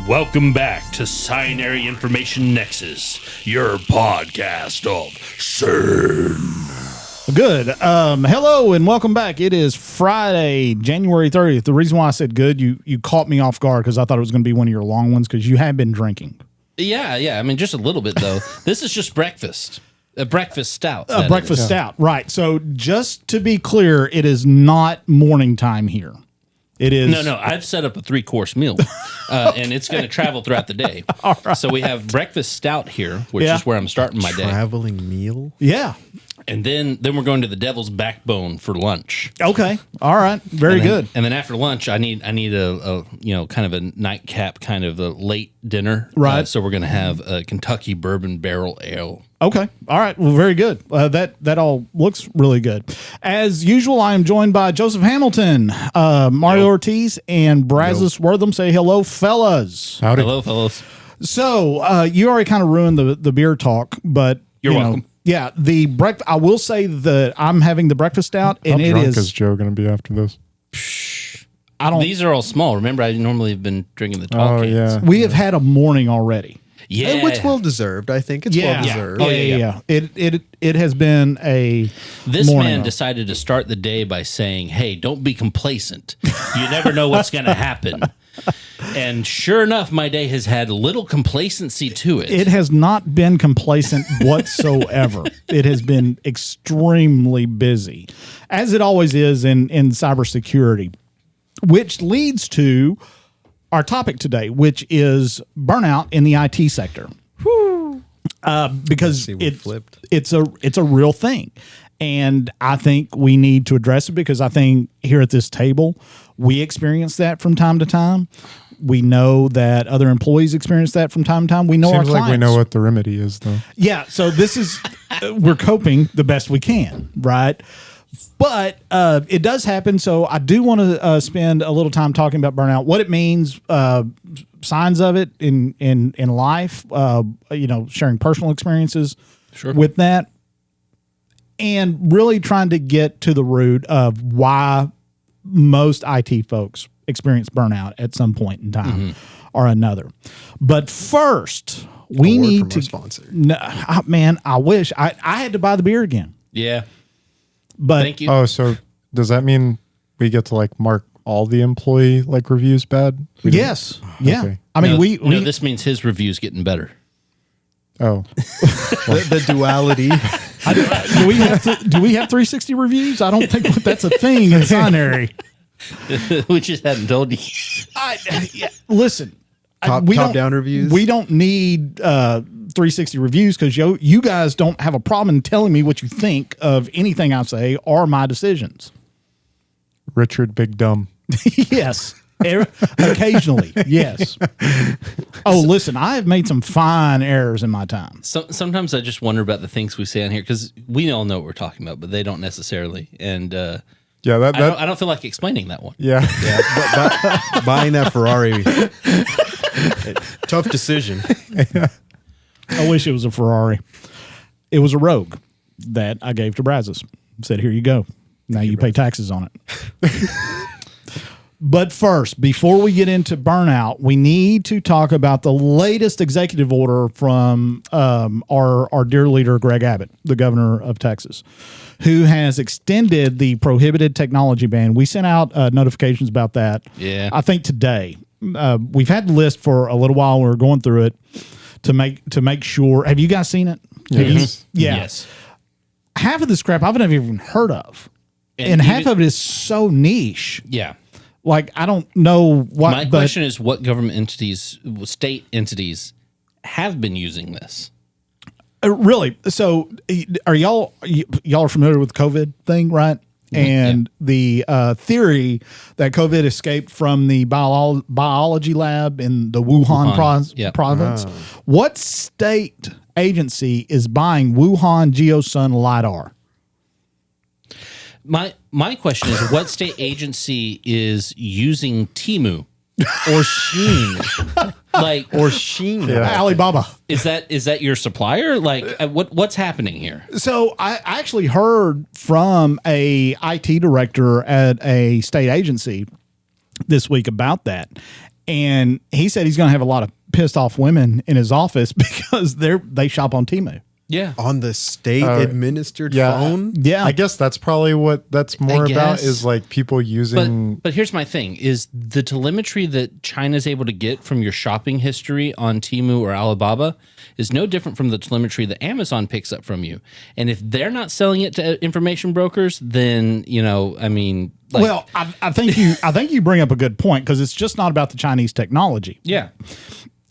Welcome back to Scinary Information Nexus, your podcast of sin. Good. Hello and welcome back. It is Friday, January 30th. The reason why I said good, you caught me off guard because I thought it was going to be one of your long ones because you have been drinking. Yeah. I mean, just a little bit, though. This is just breakfast. A breakfast stout. A breakfast stout. Right. So just to be clear, it is not morning time here. It is. No. I've set up a 3-course meal, and it's going to travel throughout the day. All right. So we have breakfast stout here, which is where I'm starting my day. Traveling meal? Yeah. And then we're going to the Devil's Backbone for lunch. Okay. All right. Very good. And then after lunch, I need a kind of a nightcap, kind of a late dinner. Right. So we're going to have a Kentucky Bourbon Barrel Ale. Okay. All right. Well, very good. That all looks really good. As usual, I am joined by Joseph Hamilton, Mario Ortiz, and Brazos Wortham. Say hello, fellas. Howdy. Hello, fellas. So you already kind of ruined the beer talk, but You're welcome. Yeah, I will say that I'm having the breakfast stout, and How it drunk is. is Joe going to be after this? These are all small. Remember, I normally have been drinking the tall cans. Yeah. We have had a morning already. Yeah. Which well deserved. I think it's well deserved. Oh, yeah. It has been a. This morning man decided to start the day by saying, "Hey, don't be complacent. You never know what's going to happen." And sure enough, my day has had little complacency to it. It has not been complacent whatsoever. It has been extremely busy, as it always is in cybersecurity, which leads to our topic today, which is burnout in the IT sector. Because it's a real thing. And I think we need to address it because I think here at this table, we experience that from time to time. We know that other employees experience that from time to time. We know our Seems clients. like we know what the remedy is, though. Yeah, so this is, we're coping the best we can, right? But it does happen, so I do want to spend a little time talking about burnout, what it means, signs of it in life, sharing personal experiences with that, and really trying to get to the root of why most IT folks experience burnout at some point in time or another. But first, we need to sponsor. No, man, I wish I had to buy the beer again. Yeah. But Thank you. Oh, so does that mean we get to mark all the employee reviews bad? Yes. Yeah. Okay. I mean, no, this means his review's getting better. Oh, the duality. do we have 360 reviews? I don't think that's a thing in Scinary. We just hadn't told you. Listen, Top-down reviews? We don't need 360 reviews because you guys don't have a problem in telling me what you think of anything I say or my decisions. Richard Big Dumb. Yes. Occasionally, yes. Oh, listen, I have made some fine errors in my time. Sometimes I just wonder about the things we say on here because we all know what we're talking about, but they don't necessarily. And Yeah, I don't feel like explaining that one. Yeah. But buying that Ferrari, tough decision. I wish it was a Ferrari. It was a Rogue that I gave to Brazos. Said, here you go. Now you pay taxes on it. But first, before we get into burnout, we need to talk about the latest executive order from our dear leader, Greg Abbott, the governor of Texas, who has extended the prohibited technology ban. We sent out notifications about that. Yeah. I think today. We've had the list for a little while. We were going through it to make sure. Have you guys seen it? Yes. Yeah. Yes. Half of this crap I've never even heard of. And half of it is so niche. Yeah. I don't know what. My question is, what government entities, state entities, have been using this? Really? So, are y'all are familiar with the COVID thing, right? And the theory that COVID escaped from the biology lab in the Wuhan province. What state agency is buying Wuhan Geosun LiDAR? My question is, what state agency is using Temu Or Shein. or Shein? Alibaba. Is that your supplier? What's happening here? So I actually heard from a IT director at a state agency this week about that. And he said he's going to have a lot of pissed off women in his office because they shop on Temu. Yeah. On the state administered phone? Yeah. I guess that's probably what that's more about is like people using. But here's my thing: is the telemetry that China's able to get from your shopping history on Temu or Alibaba is no different from the telemetry that Amazon picks up from you. And if they're not selling it to information brokers, then I mean, like, well, I think you bring up a good point because it's just not about the Chinese technology. yeah.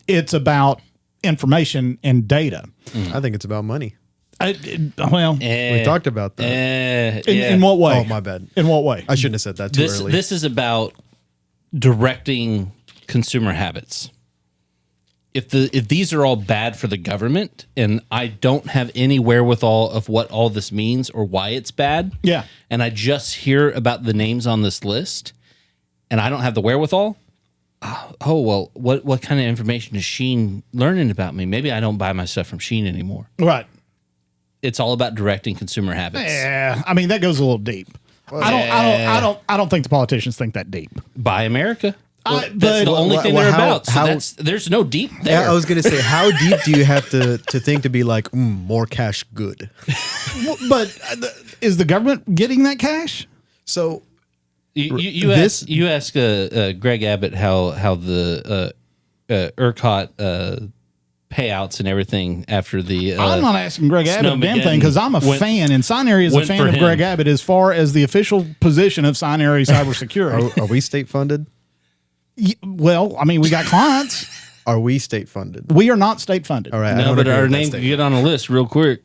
It's about information and data. I think it's about money. We We talked about that. in what way? Oh, my bad. In what way? I shouldn't have said that too early. This is about directing consumer habits. If these are all bad for the government, and I don't have any wherewithal of what all this means or why it's bad, Yeah. and I just hear about the names on this list, and I don't have the wherewithal. Oh well, what kind of information is Shein learning about me? Maybe I don't buy my stuff from Shein anymore. Right. It's all about directing consumer habits. Yeah. I mean, that goes a little deep. I don't think the politicians think that deep. Buy America. That's but- the only thing well, they're how- about. So how- there's no deep there. Yeah, I was going to say, how deep do you have to think to be like, more cash good? But is the government getting that cash? So You ask Greg Abbott how the ERCOT payouts and everything after the I'm not asking Greg Abbott a damn thing because I'm a went- fan, and Scinary is a went fan for of him. Greg Abbott as far as the official position of Scinary Cybersecurity. are we state funded? Well, I mean, we got clients. Are we state funded? We are not state funded. All right. I No, don't but agree our with that name could statement. get on a list real quick.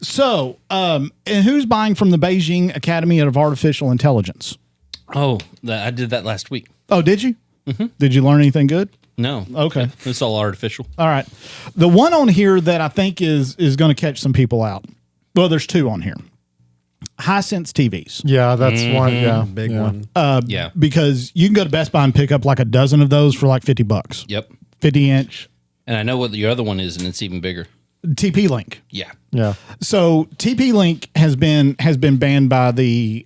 So, and who's buying from the Beijing Academy of Artificial Intelligence? Oh, I did that last week. Oh, did you? Did you learn anything good? No. Okay. It's all artificial. All right. The one on here that I think is going to catch some people out. Well, there's two on here. Hisense TVs. Yeah, that's one. Yeah, Big yeah. one. Yeah. Because you can go to Best Buy and pick up like a dozen of those for like $50. Yep. 50-inch And I know what the other one is, and it's even bigger. TP Link. Yeah. Yeah. So TP Link has been banned by the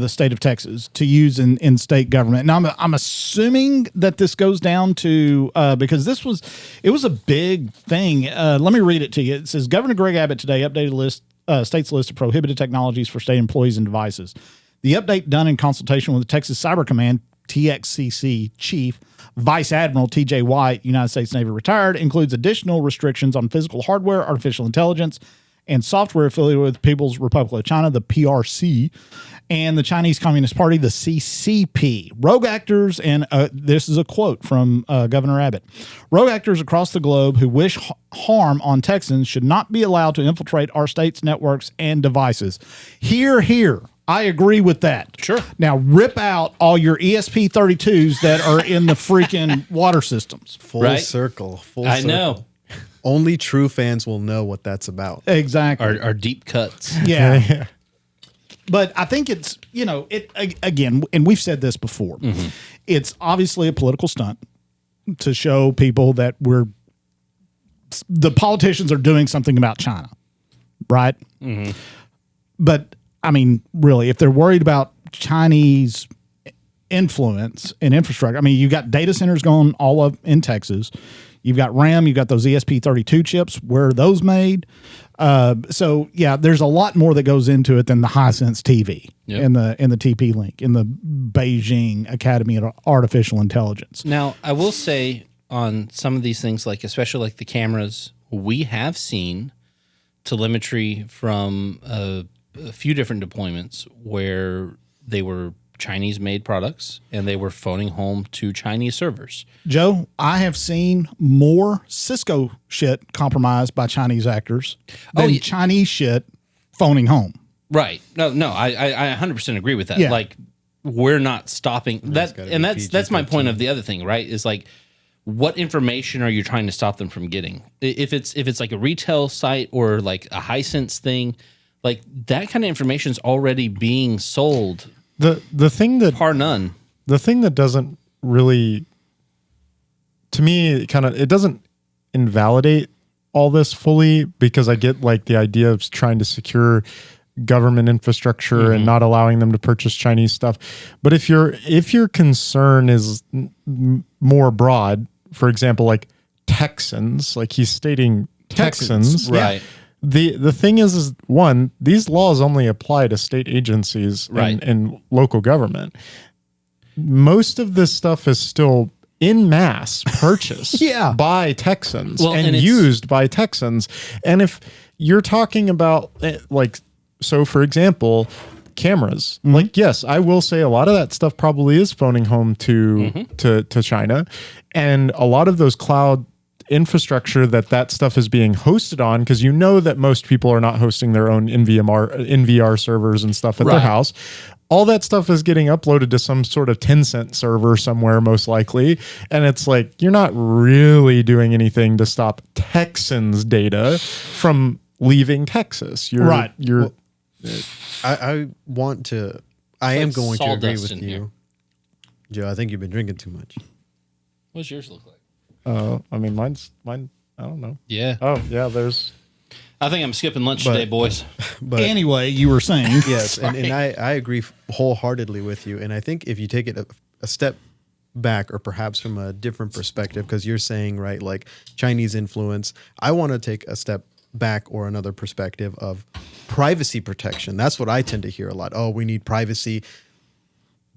state of Texas to use in state government. Now I'm assuming that this goes down to because it was a big thing. Let me read it to you. It says Governor Greg Abbott today updated state's list of prohibited technologies for state employees and devices. The update done in consultation with the Texas Cyber Command TXCC chief Vice Admiral T.J. White, United States Navy retired, includes additional restrictions on physical hardware, artificial intelligence, and software affiliated with the People's Republic of China, the PRC, and the Chinese Communist Party, the CCP. Rogue actors, and this is a quote from Governor Abbott, rogue actors across the globe who wish harm on Texans should not be allowed to infiltrate our state's networks and devices. Here. I agree with that. Sure. Now rip out all your ESP32s that are in the freaking water systems. Full Right? circle. I know. Only true fans will know what that's about. Exactly. Our deep cuts. Yeah. But I think it's, again, and we've said this before, it's obviously a political stunt to show people that the politicians are doing something about China, right? But I mean, really, if they're worried about Chinese influence and infrastructure, I mean, you got data centers going all up in Texas. You've got RAM. You've got those ESP32 chips. Where are those made? So yeah, there's a lot more that goes into it than the Hisense TV and the TP Link in the Beijing Academy of Artificial Intelligence. Now, I will say on some of these things, like especially like the cameras, we have seen telemetry from a few different deployments where they were Chinese-made products and they were phoning home to Chinese servers. Joe, I have seen more Cisco shit compromised by Chinese actors than Chinese shit phoning home. Right. No, I 100% agree with that. Yeah. Like, we're not stopping that. gotta And be that's my point PG-13. of the other thing, right? Is like, what information are you trying to stop them from getting? If it's like a retail site or like a Hisense thing, like that kind of information is already being sold. The thing that Par none. the thing that doesn't really, to me, it doesn't invalidate all this fully, because I get like the idea of trying to secure government infrastructure and not allowing them to purchase Chinese stuff. But if your concern is more broad, for example, like Texans, like he's stating Texans, right? The thing is one, these laws only apply to state agencies and local government. Most of this stuff is still in mass purchased by Texans and used by Texans. And if you're talking about like, so for example, cameras, like, yes, I will say a lot of that stuff probably is phoning home to China. And a lot of those cloud infrastructure that stuff is being hosted on, because you know that most people are not hosting their own NVR servers and stuff at their house. All that stuff is getting uploaded to some sort of Tencent server somewhere, most likely. And it's like, you're not really doing anything to stop Texans' data from leaving Texas. You're I am going to agree with you. Here. Joe, I think you've been drinking too much. What's yours look like? I mean, mine, I don't know. Yeah. Oh, yeah, there's... I think I'm skipping lunch today, boys. But anyway, you were saying. Yes, and I agree wholeheartedly with you. And I think if you take it a step back, or perhaps from a different perspective, because you're saying, right, like Chinese influence, I want to take a step back or another perspective of privacy protection. That's what I tend to hear a lot. Oh, we need privacy.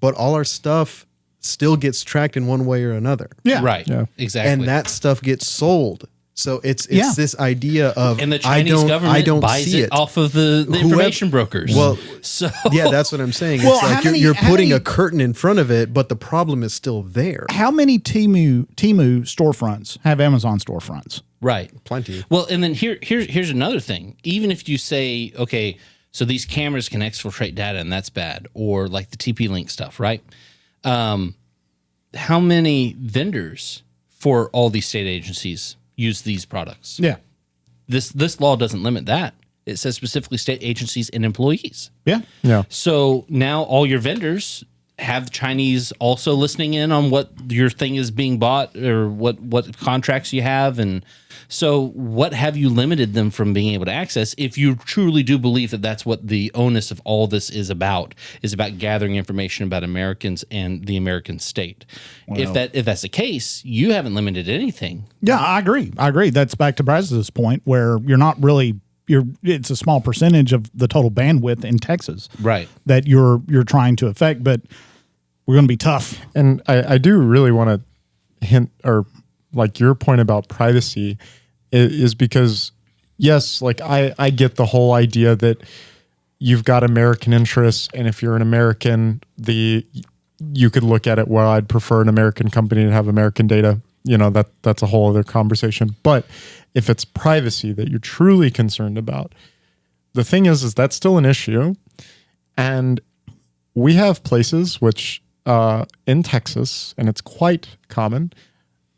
But all our stuff still gets tracked in one way or another. Yeah. Right. Yeah. Exactly. And that stuff gets sold. So it's this idea of and the Chinese government buys it off of the information brokers. Well, so yeah, that's what I'm saying. Well, it's like you're putting a curtain in front of it, but the problem is still there. How many Temu storefronts have Amazon storefronts? Right. Plenty. Well, and then here's another thing. Even if you say, okay, so these cameras can exfiltrate data and that's bad, or like the TP-Link stuff, right? How many vendors for all these state agencies use these products? Yeah. This law doesn't limit that. It says specifically state agencies and employees. Yeah. Yeah. So now all your vendors have Chinese also listening in on what your thing is being bought or what contracts you have. And so what have you limited them from being able to access if you truly do believe that that's what the onus of all this is about gathering information about Americans and the American state. Well, if that's the case, you haven't limited anything. Yeah, I agree. That's back to Brazos' point where you're not really it's a small percentage of the total bandwidth in Texas, right? That you're trying to affect, but we're going to be tough. And I do really want to hint, or like your point about privacy is because, yes, like I get the whole idea that you've got American interests, and if you're an American, you could look at it, well, I'd prefer an American company to have American data. You know, that's a whole other conversation. But if it's privacy that you're truly concerned about, the thing is that's still an issue. And we have places which in Texas, and it's quite common,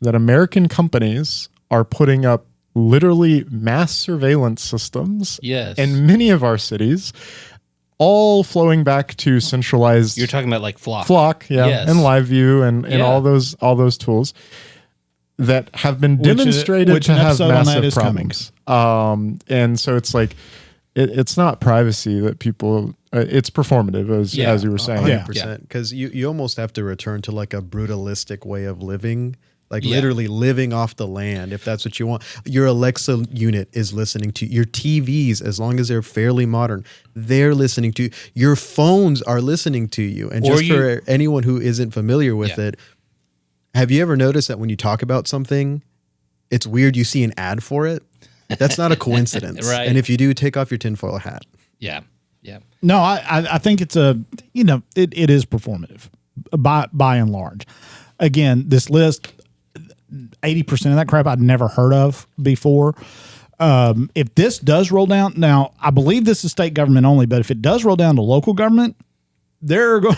that American companies are putting up literally mass surveillance systems in many of our cities, all flowing back to centralized. You're talking about like Flock. Flock, yeah, yes. And LiveView and all those tools that have been demonstrated to have massive problems. And so it's like, it's not privacy that people, it's performative as you were saying. 100%. Because you almost have to return to like a brutalistic way of living, like literally living off the land, if that's what you want. Your Alexa unit is listening to your TVs, as long as they're fairly modern, they're listening to your phones are listening to you. And just for anyone who isn't familiar with it, have you ever noticed that when you talk about something, it's weird you see an ad for it? That's not a coincidence. Right. And if you do, take off your tinfoil hat. Yeah. Yeah. No, I think it's it is performative by and large. Again, this list, 80% of that crap I'd never heard of before. If this does roll down, now I believe this is state government only, but if it does roll down to local government, there are going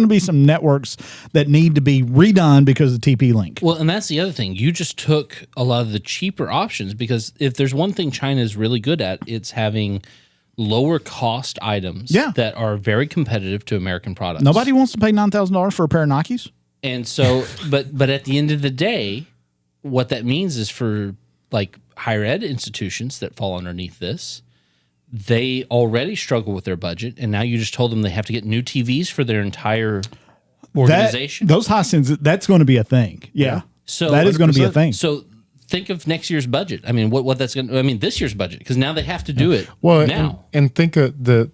to be some networks that need to be redone because of TP-Link. Well, and that's the other thing. You just took a lot of the cheaper options, because if there's one thing China is really good at, it's having lower cost items that are very competitive to American products. Nobody wants to pay $9,000 for a pair of Nikes. And so, but at the end of the day, what that means is for like higher ed institutions that fall underneath this, they already struggle with their budget, and now you just told them they have to get new TVs for their entire organization. Those high sins, that's going to be a thing. Yeah. So that is going to be a 100%. thing. So think of next year's budget. I mean, what that's going to, I mean, this year's budget, because now they have to do it now. And think that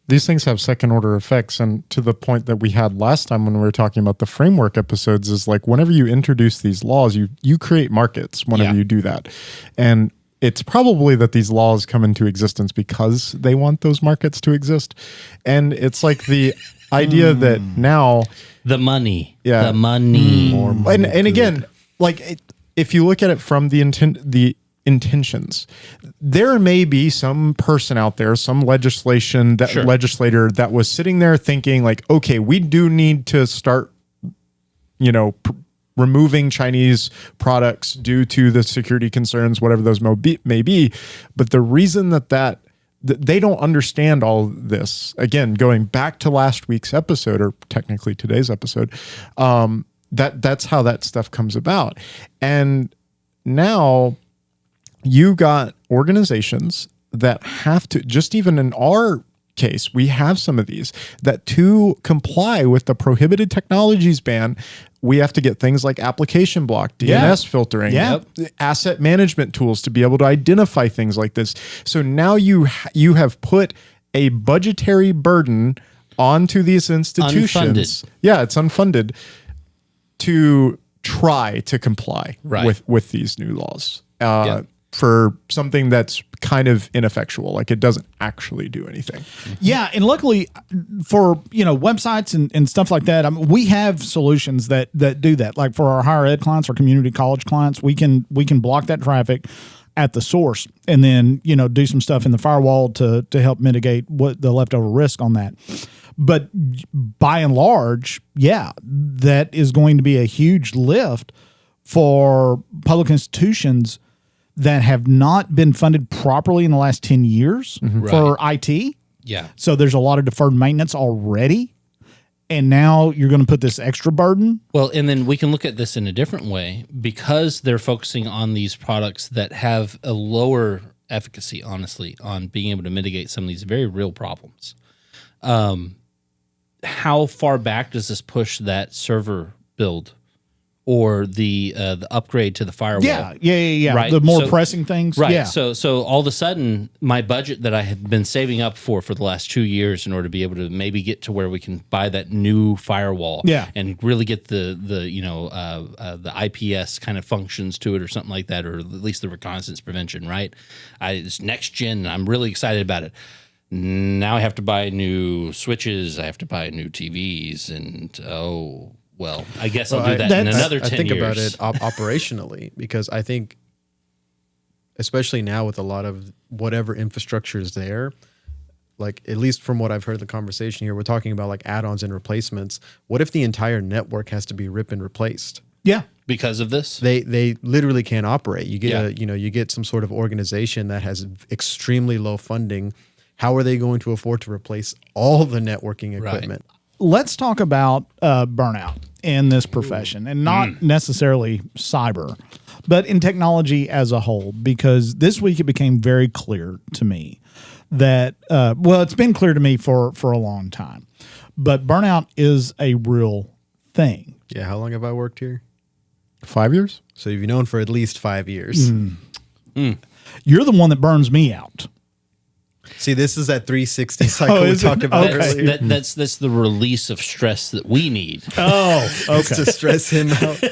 these things have second order effects. And to the point that we had last time when we were talking about the framework episodes is like, whenever you introduce these laws, you create markets whenever you do that. And it's probably that these laws come into existence because they want those markets to exist. And it's like the idea that now the money, Yeah. the money. and again, like if you look at it from the intentions, there may be some person out there, some legislator that was sitting there thinking like, okay, we do need to start, removing Chinese products due to the security concerns, whatever those may be. But the reason that they don't understand all this, again, going back to last week's episode, or technically today's episode, that's how that stuff comes about. And now you got organizations that have to, just even in our case, we have some of these that to comply with the prohibited technologies ban, we have to get things like application block, DNS filtering, asset management tools to be able to identify things like this. So now you have put a budgetary burden onto these institutions. Unfunded. Yeah, it's unfunded to try to comply with these new laws. For something that's kind of ineffectual, like it doesn't actually do anything. Yeah, and luckily for websites and stuff like that, I mean, we have solutions that do that. Like for our higher ed clients, our community college clients, we can block that traffic at the source, and then do some stuff in the firewall to help mitigate what the leftover risk on that. But by and large, that is going to be a huge lift for public institutions that have not been funded properly in the last 10 years for IT. Yeah. So there's a lot of deferred maintenance already. And now you're going to put this extra burden. Well, and then we can look at this in a different way, because they're focusing on these products that have a lower efficacy, honestly, on being able to mitigate some of these very real problems. How far back does this push that server build or the upgrade to the firewall? Yeah. Right. The more pressing things. Right. Yeah. So all of a sudden, my budget that I have been saving up for the last 2 years in order to be able to maybe get to where we can buy that new firewall, and really get the IPS kind of functions to it or something like that, or at least the reconnaissance prevention. Right. It's next gen. I'm really excited about it. Now I have to buy new switches. I have to buy new TVs, and well, I guess I'll do that in another 10 years. I think about it operationally, because I think, especially now with a lot of whatever infrastructure is there, like at least from what I've heard in the conversation here, we're talking about like add-ons and replacements. What if the entire network has to be ripped and replaced? Yeah. Because of this? They literally can't operate. You get you get some sort of organization that has extremely low funding. How are they going to afford to replace all the networking equipment? Right. Let's talk about burnout in this profession, and not necessarily cyber, but in technology as a whole, because this week it became very clear to me that, it's been clear to me for a long time, but burnout is a real thing. Yeah. How long have I worked here? 5 years? So you've known for at least 5 years. You're the one that burns me out. See, this is that 360 cycle we talked about earlier. That's the release of stress that we need. Oh, okay. To stress him out.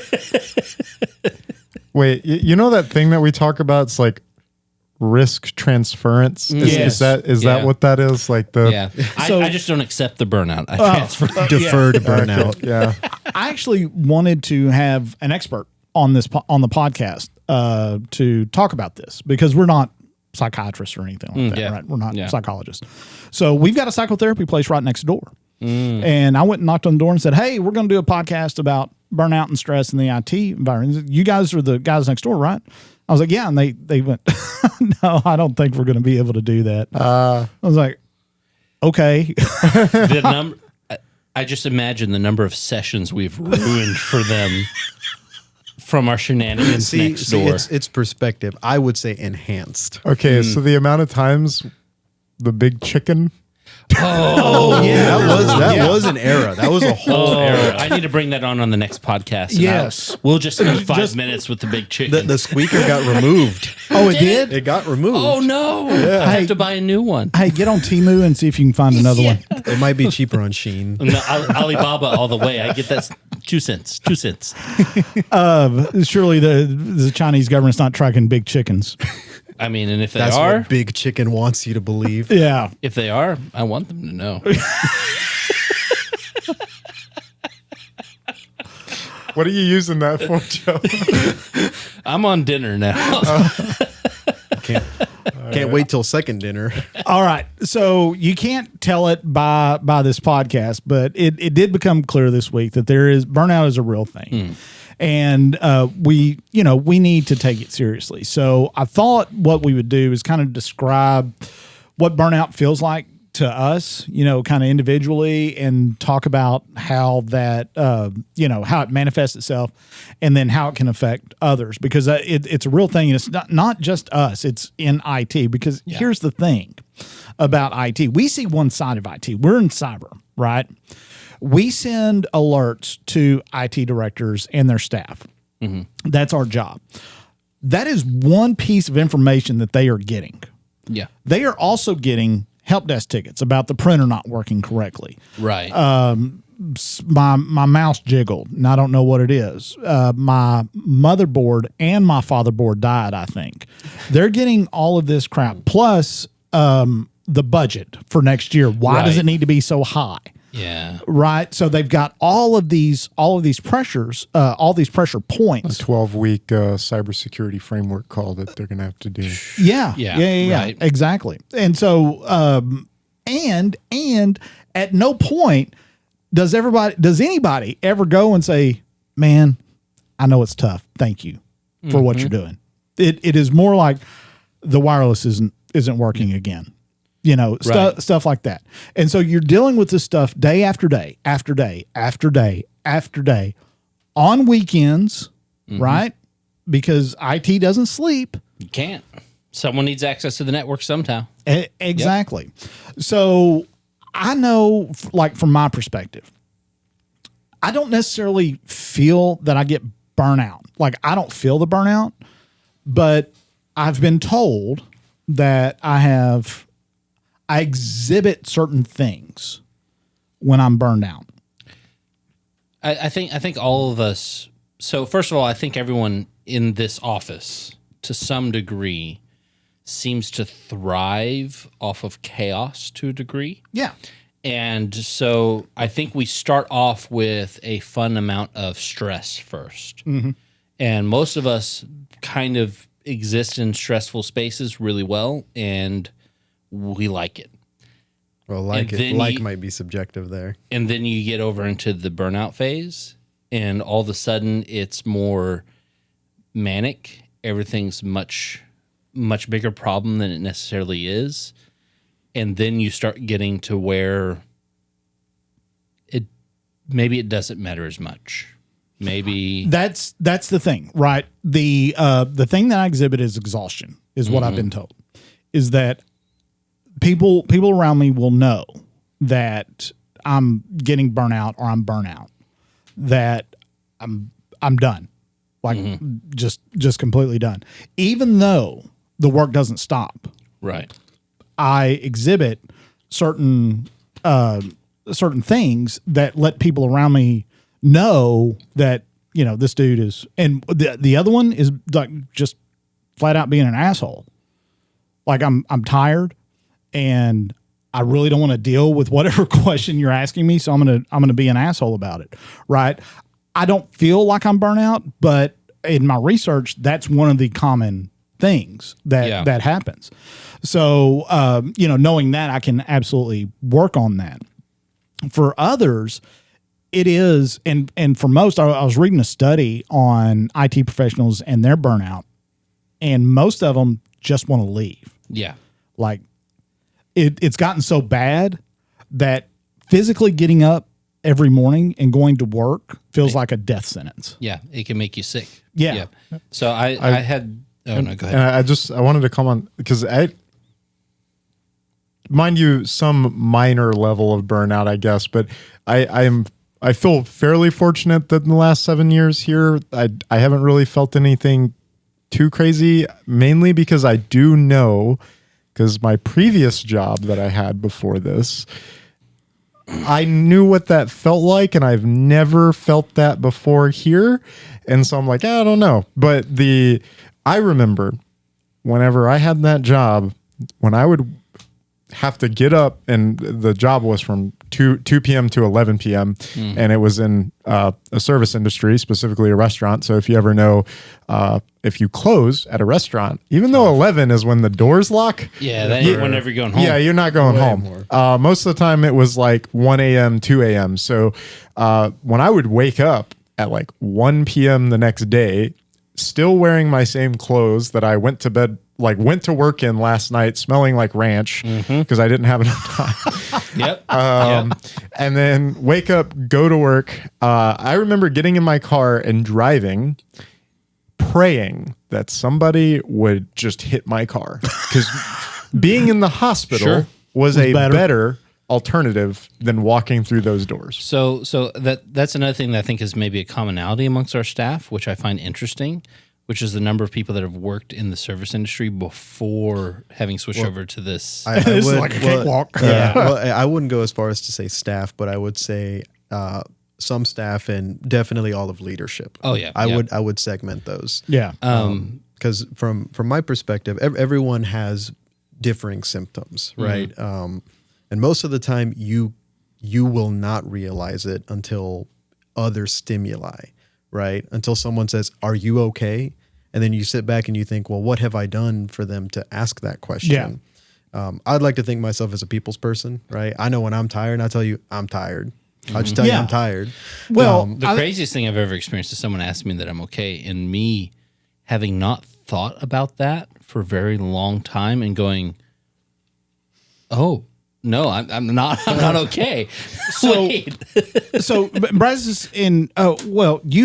Wait, you know that thing that we talk about? It's like risk transference. Is that what that is? Like the I just don't accept the burnout. I transfer deferred burnout. Yeah. I actually wanted to have an expert on the podcast to talk about this, because we're not psychiatrists or anything like that, right? We're not psychologists. So we've got a psychotherapy place right next door. And I went and knocked on the door and said, hey, we're going to do a podcast about burnout and stress in the IT environment. You guys are the guys next door, right? I was like, yeah. And they went, no, I don't think we're going to be able to do that. I was like, okay. I just imagine the number of sessions we've ruined for them from our shenanigans next door. It's perspective. I would say enhanced. Okay, so the amount of times the big chicken. Oh, Yeah, that was an era. That was a whole era. I need to bring that on the next podcast. And Yes. we'll just spend 5 minutes with the big chicken. The squeaker got removed. Oh, it did? It got removed. Oh no! I have to buy a new one. Hey, get on Temu and see if you can find another one. It might be cheaper on Shein. No, Alibaba all the way. I get that 2 cents. 2 cents. Surely the Chinese government's not tracking big chickens. I mean, and if they That's are, what Big Chicken wants you to believe. Yeah. if they are, I want them to know. What are you using that for, Joe? I'm on dinner now. Can't wait till second dinner. All right. So you can't tell it by this podcast, but it did become clear this week that burnout is a real thing. And we need to take it seriously. So I thought what we would do is kind of describe what burnout feels like to us, kind of individually, and talk about how that, how it manifests itself, and then how it can affect others, because it's a real thing. And it's not just us, it's in IT, because here's the thing about IT. We see one side of IT. We're in cyber, right? We send alerts to IT directors and their staff. Mm-hmm. That's our job. That is one piece of information that they are getting. Yeah. They are also getting help desk tickets about the printer not working correctly. Right. My mouse jiggled, and I don't know what it is. My motherboard and my fatherboard died, I think. They're getting all of this crap, plus the budget for next year. Why does it need to be so high? Yeah. Right. So they've got all of these pressures, all these pressure points. A 12-week cybersecurity framework call that they're going to have to do. Yeah. Right. Exactly. And so, and at no point does anybody ever go and say, "Man, I know it's tough. Thank you for what you're doing." It is more like the wireless isn't working again. Stuff like that. And so you're dealing with this stuff day after day, after day, after day, after day, on weekends, right? Because IT doesn't sleep. You can't. Someone needs access to the network somehow. Exactly. So I know, like, from my perspective, I don't necessarily feel that I get burnout. Like, I don't feel the burnout, but I've been told that I exhibit certain things when I'm burned out. I think all of us. So first of all, I think everyone in this office, to some degree, seems to thrive off of chaos to a degree. Yeah. And so I think we start off with a fun amount of stress first. Mm-hmm. And most of us kind of exist in stressful spaces really well, and we like it. Well, might be subjective there. And then you get over into the burnout phase, and all of a sudden it's more manic. Everything's much bigger problem than it necessarily is. And then you start getting to where maybe it doesn't matter as much. Maybe that's the thing, right? The thing that I exhibit is exhaustion, is what I've been told. Is that people around me will know that I'm getting burnout or I'm burnout, that I'm done, like just completely done. Even though the work doesn't stop, right. I exhibit certain things that let people around me know that, this dude is, and the other one is like just flat out being an asshole. Like I'm tired and I really don't want to deal with whatever question you're asking me. So I'm going to be an asshole about it. Right. I don't feel like I'm burnout, but in my research, that's one of the common things that happens. So, knowing that, I can absolutely work on that. For others, it is, and for most, I was reading a study on IT professionals and their burnout, and most of them just want to leave. Yeah. Like it's gotten so bad that physically getting up every morning and going to work feels like a death sentence. Yeah. It can make you sick. Yeah. So I had, oh no, go ahead. And I wanted to comment because mind you, some minor level of burnout, I guess, but I feel fairly fortunate that in the last 7 years here, I haven't really felt anything too crazy, mainly because I do know, because my previous job that I had before this, I knew what that felt like, and I've never felt that before here. And so I'm like, I don't know. But I remember whenever I had that job, when I would have to get up, and the job was from 2 p.m. to 11 p.m. And it was in a service industry, specifically a restaurant. So if you ever know, if you close at a restaurant, even though 11 is when the doors lock. Yeah, that ain't whenever you're going home. Yeah, you're not going home. Most of the time it was like 1 a.m., 2 a.m. So when I would wake up at like 1 p.m. the next day, still wearing my same clothes that I went to work in last night, smelling like ranch because I didn't have enough time. Yep. And then wake up, go to work. I remember getting in my car and driving, praying that somebody would just hit my car, because being in the hospital was a better alternative than walking through those doors. So that's another thing that I think is maybe a commonality amongst our staff, which I find interesting, which is the number of people that have worked in the service industry before having switched over to this. This is like a cakewalk. Yeah. Well, I wouldn't go as far as to say staff, but I would say some staff and definitely all of leadership. Oh yeah, I would segment those. Yeah. Because from my perspective, everyone has differing symptoms, right? And most of the time, you will not realize it until other stimuli, right? Until someone says, "Are you okay?" And then you sit back and you think, "Well, what have I done for them to ask that question?" Yeah. I'd like to think myself as a people's person, right? I know when I'm tired, and I tell you I'm tired. I'll just tell you I'm tired. Well, the craziest thing I've ever experienced is someone asked me that I'm okay, and me having not thought about that for a very long time and going, "Oh, no, I'm not. I'm not okay." So, so Brazos you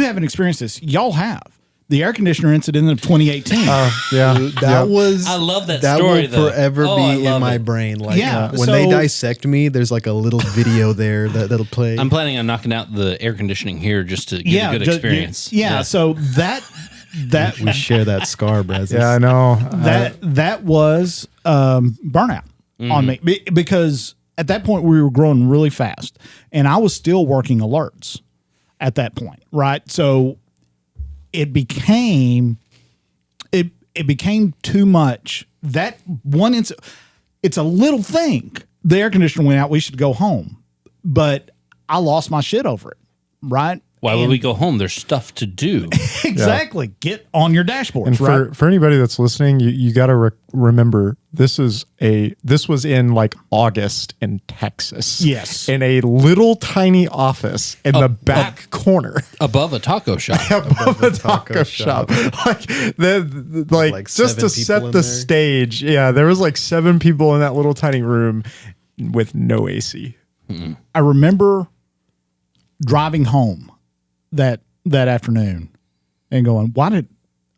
haven't experienced this. Y'all have the air conditioner incident of 2018. That was. I love that story. story, That will though. forever be in my brain. Like, when they dissect me, there's like a little video there that'll play. I'm planning on knocking out the air conditioning here just to get a good experience. So that we share that scar, Brazos. Yeah, I know. that was burnout on me, because at that point we were growing really fast, and I was still working alerts at that point, right? So it became too much. That one it's a little thing. The air conditioner went out. We should go home, but I lost my shit over it, right? Why would we go home? There's stuff to do. Exactly. Yeah. Get on your dashboard. And right? for anybody that's listening, you got to remember this was in like August in Texas. Yes. In a little tiny office in the back corner above a taco shop. above a taco shop. Like just to set the stage. Yeah, there was like 7 people in that little tiny room with no AC. I remember driving home that afternoon and going, why did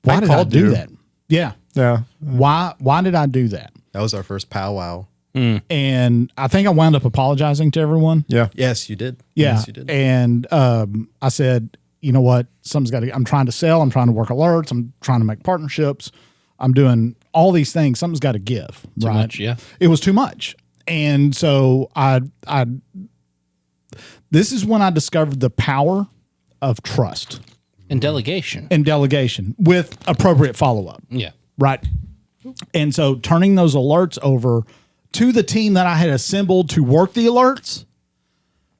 I do that? Yeah. Yeah. Why did I do that? That was our first powwow. And I think I wound up apologizing to everyone. Yeah. Yes, you did. Yeah. Yes, you did. And I said, you know what? I'm trying to sell. I'm trying to work alerts. I'm trying to make partnerships. I'm doing all these things. Something's got to give. Too right? much, yeah. It was too much. And so this is when I discovered the power of trust And delegation. with appropriate follow-up. Yeah. Right. And so turning those alerts over to the team that I had assembled to work the alerts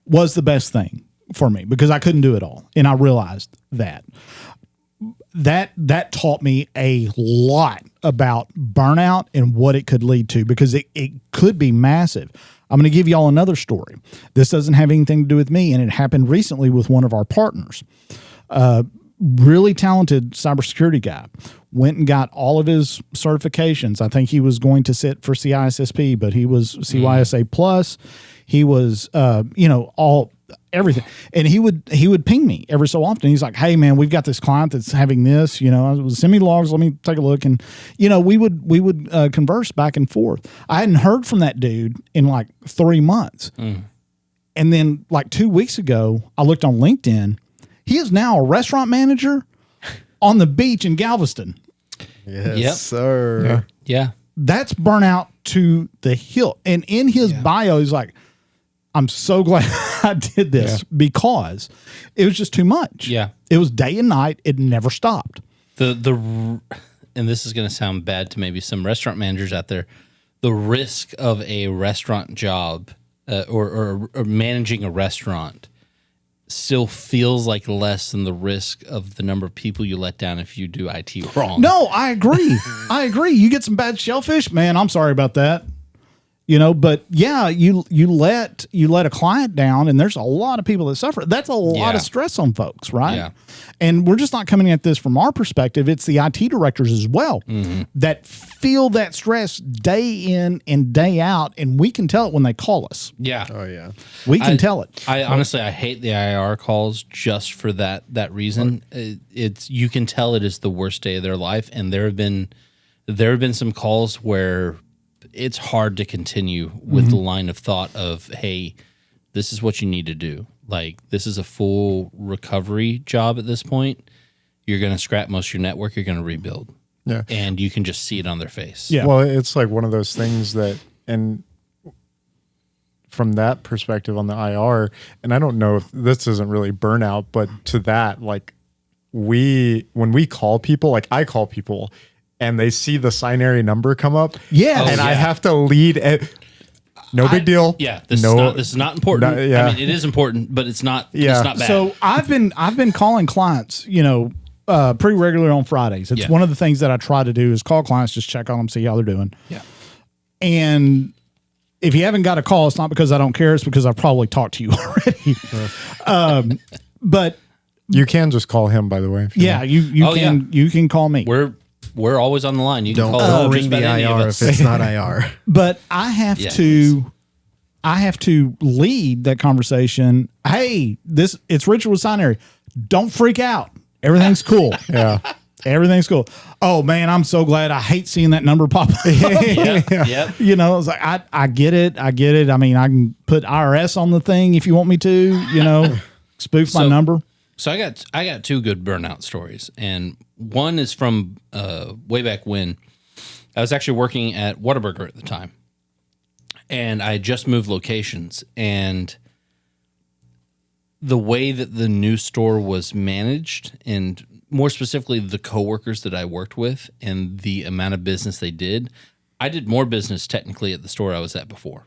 was the best thing for me, because I couldn't do it all. And I realized that taught me a lot about burnout and what it could lead to, because it could be massive. I'm going to give y'all another story. This doesn't have anything to do with me, and it happened recently with one of our partners. Really talented cybersecurity guy. Went and got all of his certifications. I think he was going to sit for CISSP, but he was CYSA plus. He was, everything. And he would ping me every so often. He's like, hey man, we've got this client that's having this, send me logs. Let me take a look. And, we would converse back and forth. I hadn't heard from that dude in like 3 months. And then like 2 weeks ago, I looked on LinkedIn. He is now a restaurant manager on the beach in Galveston. Yes, sir. Yeah. That's burnout to the hilt. And in his bio, he's like, I'm so glad I did this because it was just too much. Yeah. It was day and night. It never stopped. And this is going to sound bad to maybe some restaurant managers out there. The risk of a restaurant job or managing a restaurant still feels like less than the risk of the number of people you let down if you do IT wrong. No, I agree. I agree. You get some bad shellfish, man. I'm sorry about that. But yeah, you let a client down, and there's a lot of people that suffer. That's a lot of stress on folks, right? Yeah. And we're just not coming at this from our perspective. It's the IT directors as well that feel that stress day in and day out, and we can tell it when they call us. Yeah. Oh yeah. We can tell it. I honestly, I hate the IR calls just for that reason. You can tell it is the worst day of their life, and there have been some calls where it's hard to continue with the line of thought of, hey, this is what you need to do. Like, this is a full recovery job at this point. You're going to scrap most of your network. You're going to rebuild. Yeah. And you can just see it on their face. Yeah. Well, it's like one of those things that, and from that perspective on the IR, and I don't know if this isn't really burnout, but to that, like when we call people, like I call people, and they see the Scinary number come up. Yeah. And I have to lead. No big deal. Yeah. This is not important. I mean, it is important, but it's not. Yeah. It's not bad. So I've been calling clients, pretty regularly on Fridays. It's one of the things that I try to do is call clients, just check on them, see how they're doing. Yeah. And if you haven't got a call, it's not because I don't care. It's because I've probably talked to you already. But you can just call him, by the way. You can call me. We're always on the line. You can Don't call ring the IR if it's not IR. But I have to lead that conversation. Hey, it's Richard with Scinary. Don't freak out. Everything's cool. Yeah. Everything's cool. Oh man, I'm so glad. I hate seeing that number pop up. Yep. It's like I get it. I mean, I can put IRS on the thing if you want me to. Spoof my number. So I got two good burnout stories, and one is from way back when I was actually working at Whataburger at the time, and I had just moved locations, and the way that the new store was managed, and more specifically the coworkers that I worked with, and the amount of business they did, I did more business technically at the store I was at before.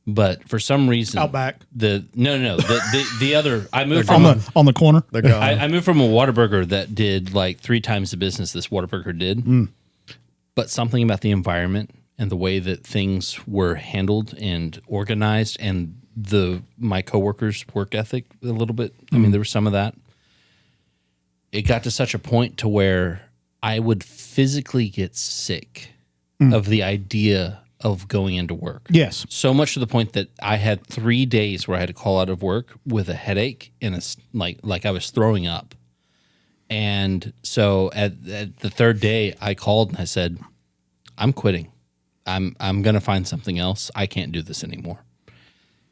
But for some reason, Outback. The other I moved from on the corner. I moved from a Whataburger that did like 3 times the business this Whataburger did. But something about the environment and the way that things were handled and organized, and my coworkers' work ethic a little bit. I mean, there was some of that. It got to such a point to where I would physically get sick of the idea of going into work. Yes. So much to the point that I had 3 days where I had to call out of work with a headache and like I was throwing up. And so at the third day I called and I said, I'm quitting. I'm going to find something else. I can't do this anymore.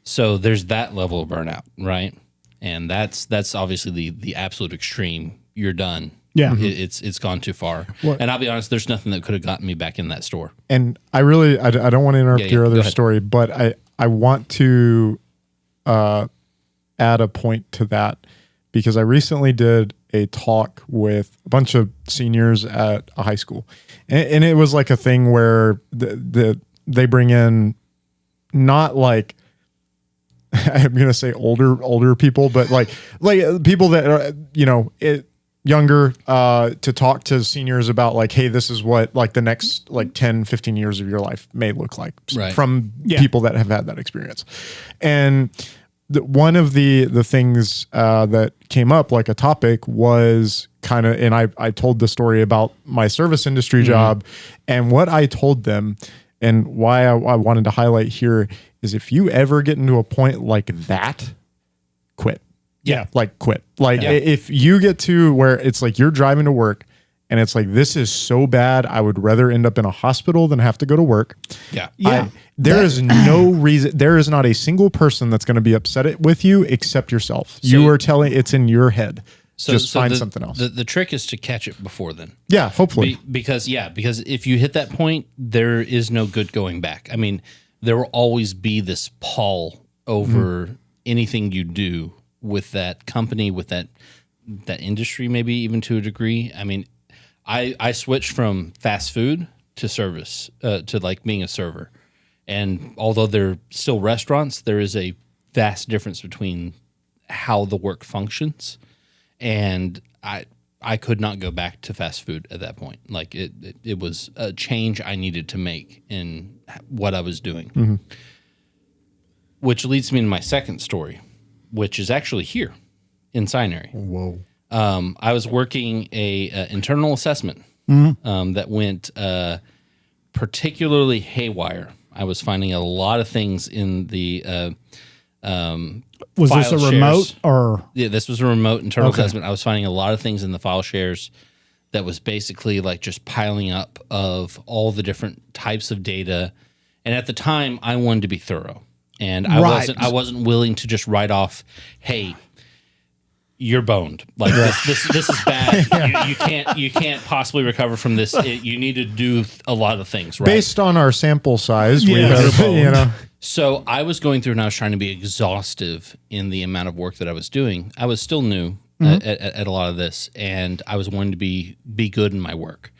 So there's that level of burnout, right? And that's obviously the absolute extreme. You're done. Yeah. It's gone too far. And I'll be honest, there's nothing that could have gotten me back in that store. And I don't want to interrupt your other go ahead. story, but I want to add a point to that, because I recently did a talk with a bunch of seniors at a high school. And it was like a thing where they bring in not like, I'm going to say older people, but like people that are, younger to talk to seniors about like, hey, this is what like the next like 10, 15 years of your life may look like from people that have had that experience. And one of the things that came up like a topic was kind of, and I told the story about my service industry job, and what I told them and why I wanted to highlight here is if you ever get into a point like that, Yeah. Like quit. Like if you get to where it's like you're driving to work and it's like, this is so bad, I would rather end up in a hospital than have to go to work. Yeah. There is no reason. There is not a single person that's going to be upset with you except yourself. You are telling it's in your head. Just find something else. The trick is to catch it before then. Yeah, hopefully. Because if you hit that point, there is no good going back. I mean, there will always be this pall over anything you do with that company, with that industry, maybe even to a degree. I mean, I switched from fast food to service, to like being a server. And although they're still restaurants, there is a vast difference between how the work functions. And I could not go back to fast food at that point. Like it was a change I needed to make in what I was doing. Which leads me to my second story, which is actually here in Scinary. Whoa. I was working a internal assessment that went particularly haywire. I was finding a lot of things in the was this a remote or? Yeah, this was a remote internal assessment. I was finding a lot of things in the file shares that was basically like just piling up of all the different types of data. And at the time, I wanted to be thorough, and I wasn't willing to just write off, "Hey, you're boned. Like this is bad. You can't possibly recover from this. You need to do a lot of things, right?" Based on our sample size, we have, So I was going through and I was trying to be exhaustive in the amount of work that I was doing. I was still new at a lot of this, and I was wanting to be good in my work.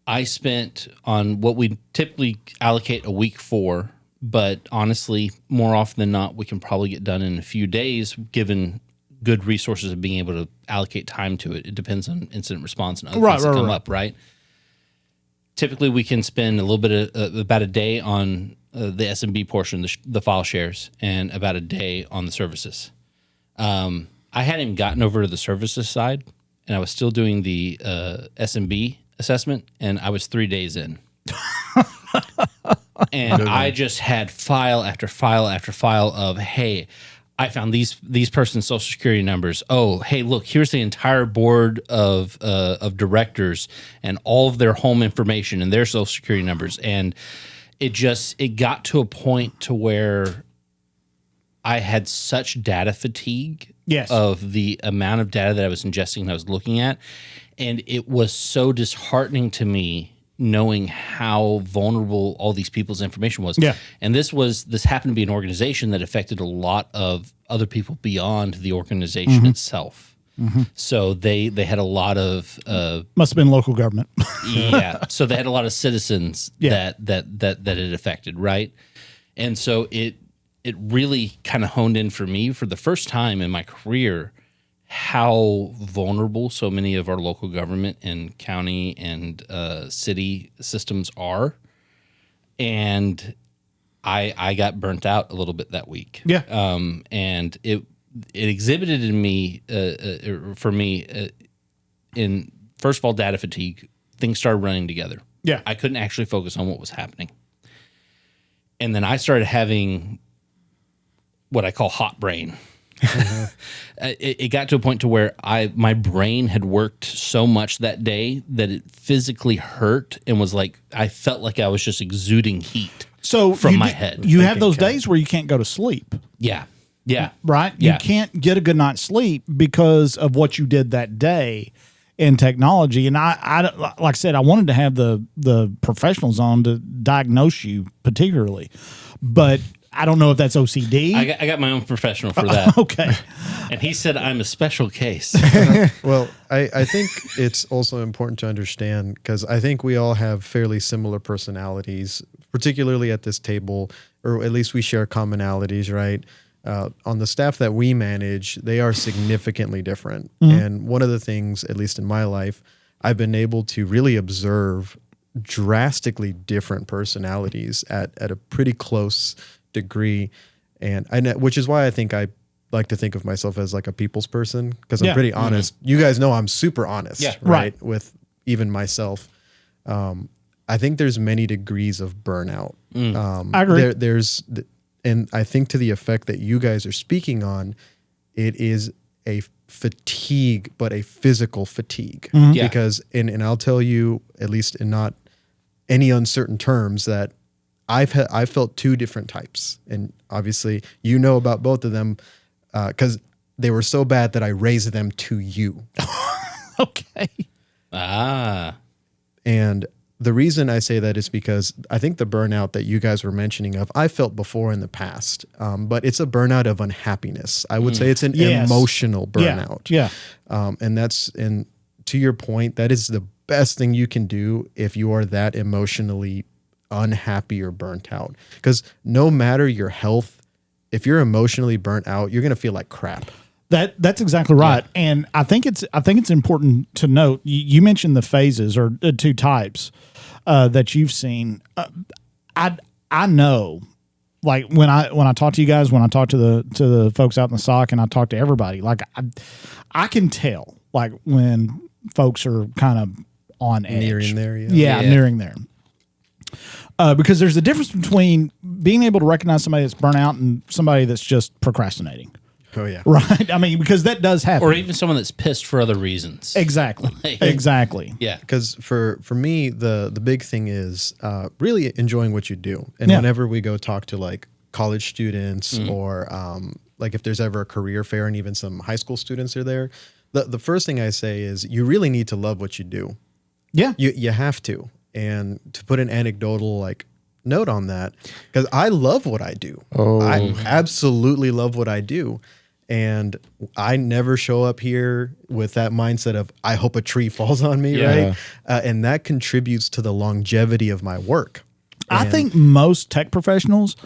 I spent on what we typically allocate a week for, but honestly, more often than not, we can probably get done in a few days, given good resources of being able to allocate time to it. It depends on incident response and other things that come up, right? Typically, we can spend a little bit of about a day on the SMB portion, the file shares, and about a day on the services. I hadn't even gotten over to the services side, and I was still doing the SMB assessment, and I was 3 days in. And I just had file after file after file of, hey, I found these person's social security numbers. Oh, hey, look, here's the entire board of directors and all of their home information and their social security numbers. And it got to a point to where I had such data fatigue of the amount of data that I was ingesting and I was looking at. And it was so disheartening to me knowing how vulnerable all these people's information was. Yeah. And this happened to be an organization that affected a lot of other people beyond the organization itself. So they had a lot of must have been local government. Yeah. So they had a lot of citizens that it affected, right? And so it really kind of honed in for me for the first time in my career how vulnerable so many of our local government and county and city systems are. And I got burnt out a little bit that week. Yeah. And it exhibited in me, for me, in first of all, data fatigue. Things started running together. Yeah. I couldn't actually focus on what was happening. And then I started having what I call hot brain. It got to a point to where my brain had worked so much that day that it physically hurt and was like, I felt like I was just exuding heat from my head. You have those days where you can't go to sleep. Yeah. Yeah. Right? Yeah. You can't get a good night's sleep because of what you did that day in technology. And I like I said, I wanted to have the professionals on to diagnose you particularly, but I don't know if that's OCD. I got my own professional for that. Okay. And he said I'm a special case. Well, I think it's also important to understand, because I think we all have fairly similar personalities, particularly at this table, or at least we share commonalities, right? On the staff that we manage, they are significantly different. And one of the things, at least in my life, I've been able to really observe drastically different personalities at a pretty close degree, and which is why I think I like to think of myself as like a people's person, because I'm pretty honest. You guys know I'm super honest, right? With even myself. I think there's many degrees of burnout. I agree. And I think to the effect that you guys are speaking on, it is a fatigue, but a physical fatigue. Yeah. Because, and I'll tell you, at least in not any uncertain terms, that I've felt two different types. And obviously you know about both of them because they were so bad that I raised them to you. Okay. And the reason I say that is because I think the burnout that you guys were mentioning of, I felt before in the past, but it's a burnout of unhappiness. I would say it's an emotional burnout. Yeah. And to your point, that is the best thing you can do if you are that emotionally unhappy or burnt out. Because no matter your health, if you're emotionally burnt out, you're going to feel like crap. That's exactly right. Yeah. And I think it's important to note, you mentioned the phases or two types that you've seen. I know, like when I talk to you guys, when I talk to the folks out in the SOC, and I talk to everybody, like I can tell like when folks are kind of on edge. Nearing there. Nearing there. Because there's a difference between being able to recognize somebody that's burnt out and somebody that's just procrastinating. Oh yeah. Right. I mean, because that does happen. Or even someone that's pissed for other reasons. Exactly. Exactly. Yeah. Because for me, the big thing is really enjoying what you do. And whenever we go talk to like college students or like if there's ever a career fair and even some high school students are there, the first thing I say is you really need to love what you do. Yeah. You have to. And to put an anecdotal like note on that, because I love what I do. I absolutely love what I do. And I never show up here with that mindset of, I hope a tree falls on me, right? And that contributes to the longevity of my work. I think most tech professionals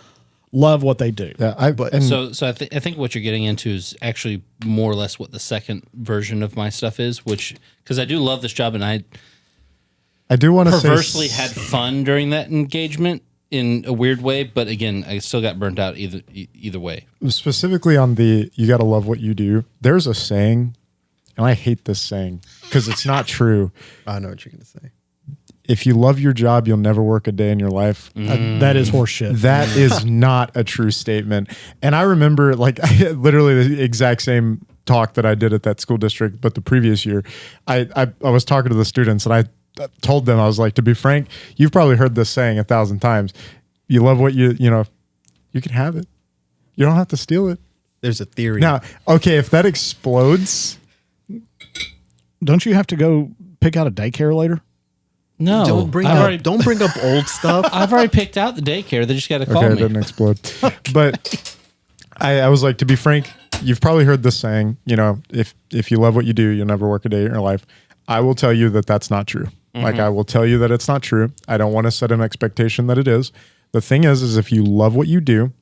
love what they do. So I think what you're getting into is actually more or less what the second version of my stuff is, which, because I do love this job and I do want to perversely had fun during that engagement in a weird way, but again, I still got burnt out either way. Specifically on the you got to love what you do. There's a saying, and I hate this saying because it's not true. I know what you're going to say. If you love your job, you'll never work a day in your life. That is horseshit. That is not a true statement. And I remember like literally the exact same talk that I did at that school district, but the previous year, I was talking to the students and I told them, I was like, to be frank, you've probably heard this saying 1,000 times. You love what you can have it. You don't have to steal it. There's a theory. Now, okay, if that explodes, don't you have to go pick out a daycare later? No, don't bring up old stuff. I've already picked out the daycare. They just got to call me. Okay, it didn't explode. But I was like, to be frank, you've probably heard this saying, if you love what you do, you'll never work a day in your life. I will tell you that that's not true. Like, I will tell you that it's not true. I don't want to set an expectation that it is. The thing is if you love what you do,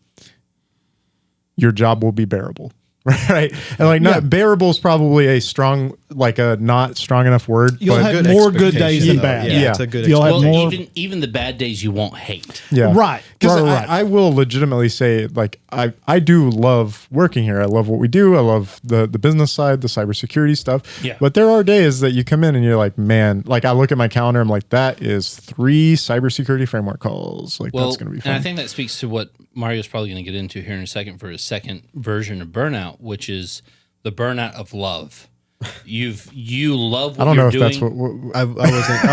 your job will be bearable. Right. And like, not bearable is probably a strong, like a not strong enough word. You'll have more good days than bad. Yeah. It's a good You'll have more. Even the bad days you won't hate. Yeah. Right. Because right. I will legitimately say, like, I do love working here. I love what we do. I love the business side, the cybersecurity stuff. Yeah. But there are days that you come in and you're like, man, like I look at my calendar, I'm like, that is 3 cybersecurity framework calls. Like, that's going to be fun. And I think that speaks to what Mario's probably going to get into here in a second for his second version of burnout, which is the burnout of love. You love what you're doing. I don't know if that's what I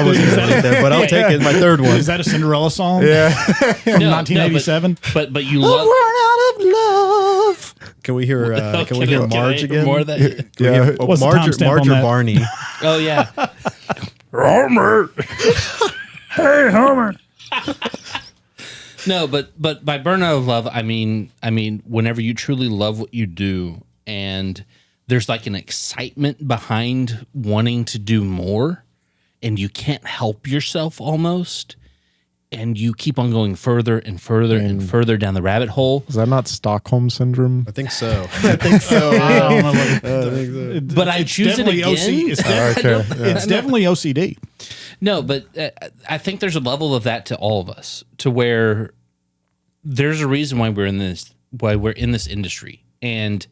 wasn't going there, but I'll take it. My third one. Is that a Cinderella song? Yeah. From 1987? But you love Burnout of Love. Can we hear Marge again? More of that? What's the timestamp Marge on or that? Barney? Oh yeah. Homer. Hey, Homer. No, but by burnout of love, I mean whenever you truly love what you do and there's like an excitement behind wanting to do more and you can't help yourself almost and you keep on going further and further and further down the rabbit hole. Is that not Stockholm Syndrome? I think so. I think so. But I choose it again. It's definitely OCD. No, but I think there's a level of that to all of us, to where there's a reason why we're in this industry, and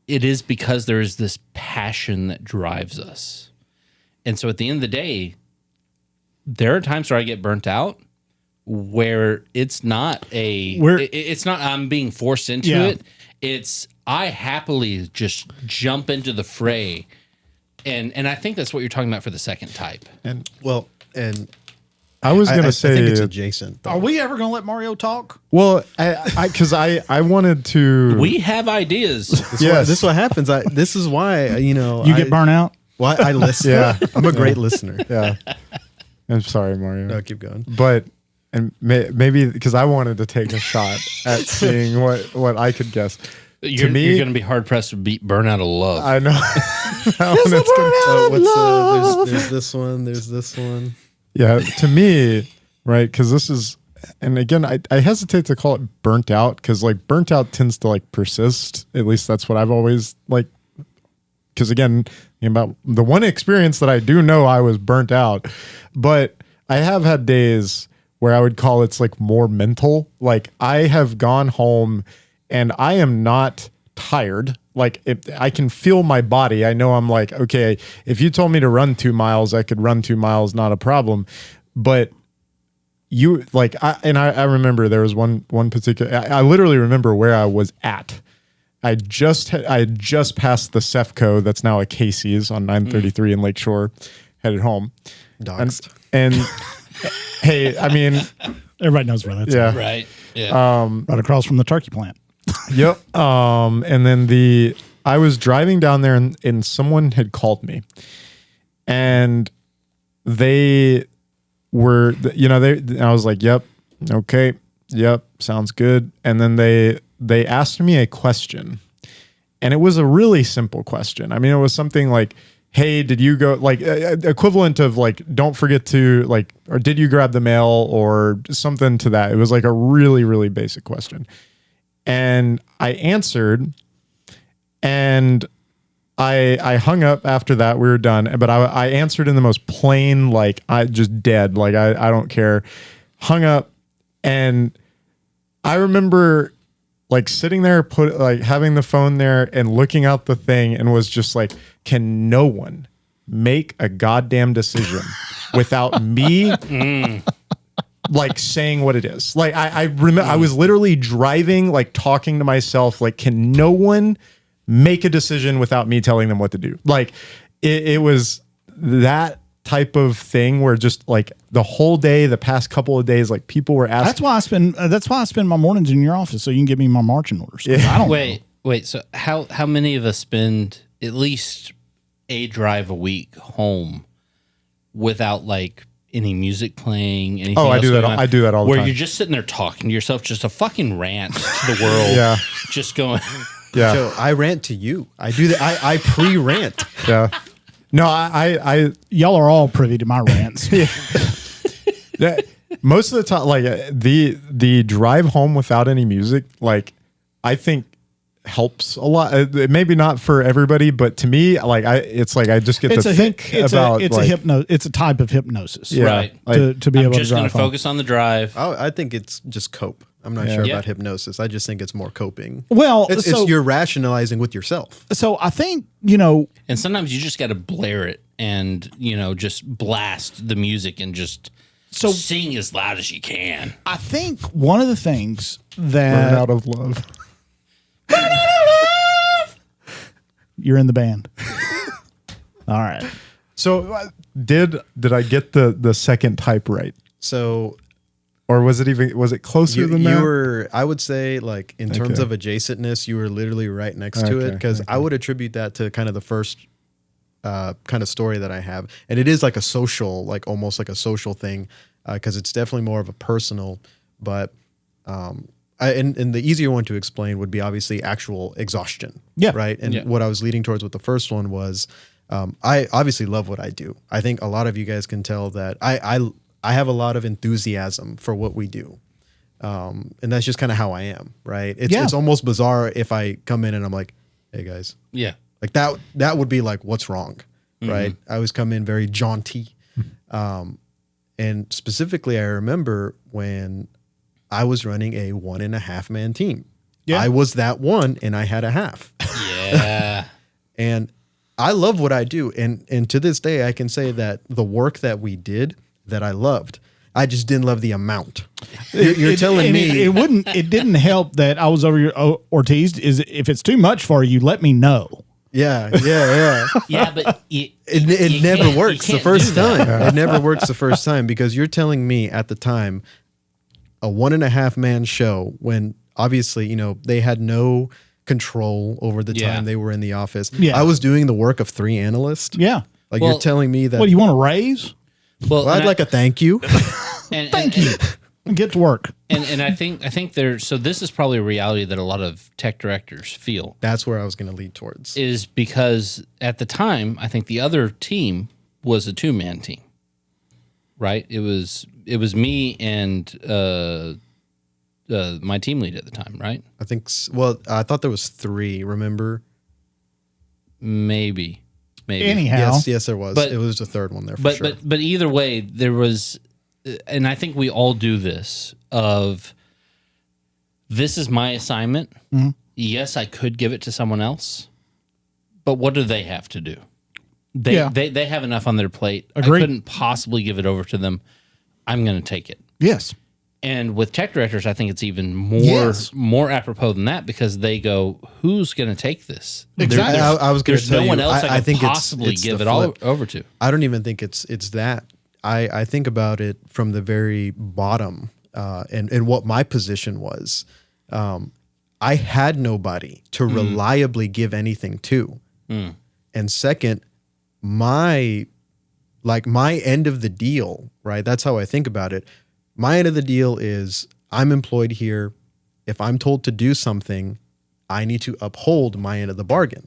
it is because there is this passion that drives us. And so at the end of the day, there are times where I get burnt out, where it's not I'm being forced into it. I happily just jump into the fray. And I think that's what you're talking about for the second type. And I was going to I say, think it's adjacent. Though. Are we ever going to let Mario talk? well, because I wanted to. We have ideas. This is what happens. This is why You get burnt out? Well, I listen. Yeah. I'm a great listener. Yeah. I'm sorry, Mario. No, keep going. But maybe because I wanted to take a shot at seeing what I could guess. You're going to be hard pressed to beat Burnout of Love. I know. There's this one. There's this one. Yeah, to me, right? Because this is, and again, I hesitate to call it burnt out because like burnt out tends to like persist. At least that's what I've always like. Because again, about the one experience that I do know, I was burnt out, but I have had days where I would call it's like more mental. Like I have gone home and I am not tired. Like if I can feel my body, I know I'm like, okay, if you told me to run 2 miles, I could run 2 miles, not a problem. But you like, I remember there was one particular, I literally remember where I was at. I had just passed the Cefco that's now a Casey's on 933 in Lakeshore, headed home. Doxed. And hey, I mean, Everybody knows where that's yeah. Right. Yeah. right across from the turkey plant. Yep. And then I was driving down there and someone had called me and they were, I was like, yep. Okay. Yep. Sounds good. And then they asked me a question and it was a really simple question. I mean, it was something like, hey, did you go like equivalent of like, don't forget to like, or did you grab the mail or something to that? It was like a really, really basic question. And I answered and I hung up after that. We were done, but I answered in the most plain, like I just dead. Like I don't care. Hung up. And I remember like sitting there, having the phone there and looking out the thing and was just like, can no one make a goddamn decision without me like saying what it is? Like I remember I was literally driving, like talking to myself, like, can no one make a decision without me telling them what to do? Like it was that type of thing where just like the whole day, the past couple of days, like people were asking. That's why I spend my mornings in your office so you can give me my marching orders. Yeah. I don't Wait. So how many of us spend at least a drive a week home without like any music playing? Anything Oh, I else do that. going on, I do that all the where time. you're just sitting there talking to yourself, just a fucking rant to the world. Yeah. Just going. Yeah. So I rant to you. I do that. I pre-rant. Yeah. No, I Y'all are all privy to my rants. most of the time, like the drive home without any music, like I think helps a lot. Maybe not for everybody, but to me, like it's like I just get to think about. It's a type of hypnosis, Yeah. Right. Like, to be I'm able to just going drive to home. focus on the drive. I think it's just cope. I'm not Yeah. sure Yeah. about hypnosis. I just think it's more coping. Well, It's you're rationalizing with yourself. so I think And sometimes you just got to blare it and, just blast the music and just sing as loud as you can. I think one of the things that Burnout of Love. you're in the band. All right. So did I get the second type right? So Or was it closer than you that? were, I would say, like in terms Okay. of adjacentness, you were literally right next to it Okay, because I would attribute that to kind of the first kind of story that I have, and it is like a social, like almost like a social thing because it's definitely more of a personal, but. And the easier one to explain would be obviously actual exhaustion. Yeah. Right. And what I was leading towards with the first one was I obviously love what I do. I think a lot of you guys can tell that I have a lot of enthusiasm for what we do. And that's just kind of how I am. Right. It's almost bizarre if I come in and I'm like, hey, guys. Yeah. Like that would be like, what's wrong? Right. I always come in very jaunty. And specifically, I remember when I was running a 1.5 man team. Yeah. I was that one and I had a half. Yeah. And I love what I do. And to this day, I can say that the work that we did that I loved, I just didn't love the amount. You're telling me it didn't help that I was over your Ortiz. Is if it's too much for you, let me know. Yeah. Yeah, but It never works the first time. It never works the first time because you're telling me at the time a 1.5 man show when obviously, they had no control over the time they were in the office. Yeah. I was doing the work of 3 analysts. Yeah. Like you're telling me that. What do you want to raise? well, I'd like a thank you. Thank you. Get to work. And I think there's so this is probably a reality that a lot of tech directors feel That's where I was going to lead towards. is because at the time I think the other team was a 2-man team, right? It was me and my team lead at the time, right? I think. Well, I thought there was 3. Remember? Maybe. Anyhow. Yes, there was. But- it was the 3rd one there for sure. But either way, there was, and I think we all do this. Of this is my assignment. Mm-hmm. Yes, I could give it to someone else, but what do they have to do? They have enough on their plate. Agreed. I couldn't possibly give it over to them. I'm going to take it. Yes. And with tech directors, I think it's even more apropos than that because they go, "Who's going to take this?" Exactly. I was going to There's tell no you. one else I think could possibly it's give the it all flip. over to. I don't even think it's that. I think about it from the very bottom and what my position was. I had nobody to reliably give anything to. And second, my end of the deal, right? That's how I think about it. My end of the deal is I'm employed here. If I'm told to do something, I need to uphold my end of the bargain.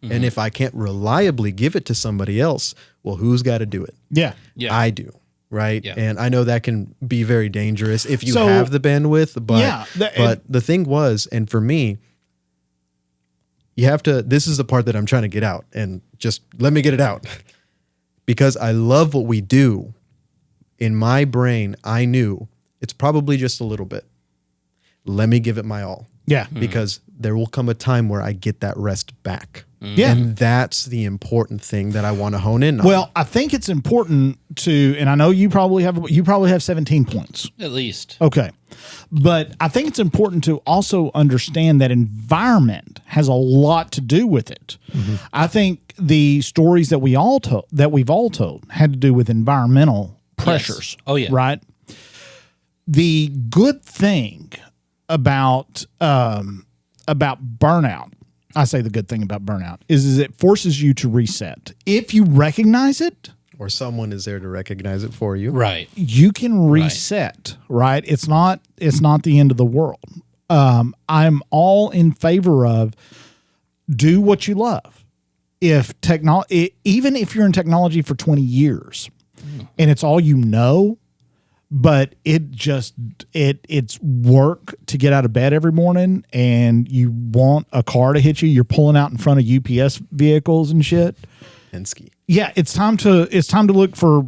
And if I can't reliably give it to somebody else, well, who's got to do it? Yeah. Yeah. I do. Right. Yeah. And I know that can be very dangerous if you So- have the bandwidth. But, Yeah, but the thing was, and for me, you have to, this is the part that I'm trying to get out and just let me get it out because I love what we do. In my brain, I knew it's probably just a little bit. Let me give it my all. Yeah. Because there will come a time where I get that rest back. Yeah. And that's the important thing that I want to hone in on. Well, I think it's important to, and I know you probably have 17 points. At least. Okay. But I think it's important to also understand that environment has a lot to do with it. I think the stories that we've all told had to do with environmental pressures. Oh, yeah. Right. The good thing about burnout, I say the good thing about burnout is it forces you to reset. If you recognize it, or someone is there to recognize it for you. Right. you can reset, right? It's not the end of the world. I'm all in favor of do what you love. Even if you're in technology for 20 years and it's all you know, but it's work to get out of bed every morning and you want a car to hit you, you're pulling out in front of UPS vehicles and shit. Penske. Yeah, it's time to look for,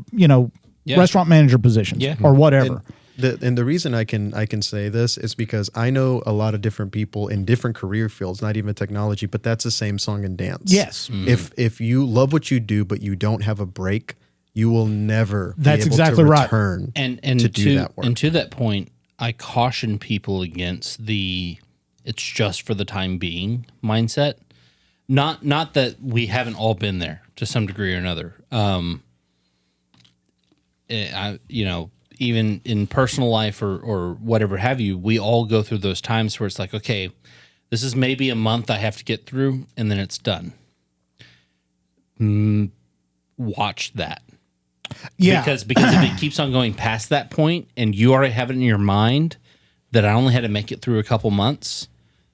restaurant manager positions or whatever. And the reason I can say this is because I know a lot of different people in different career fields, not even technology, but that's the same song and dance. Yes. If you love what you do, but you don't have a break, you will never That's be able exactly to right. return And to do that work. And to that point, I caution people against the "it's just for the time being" mindset. Not that we haven't all been there to some degree or another. Even in personal life or whatever have you, we all go through those times where it's like, okay, this is maybe a month I have to get through, and then it's done. Watch that. Yeah. Because if it keeps on going past that point and you already have it in your mind that I only had to make it through a couple months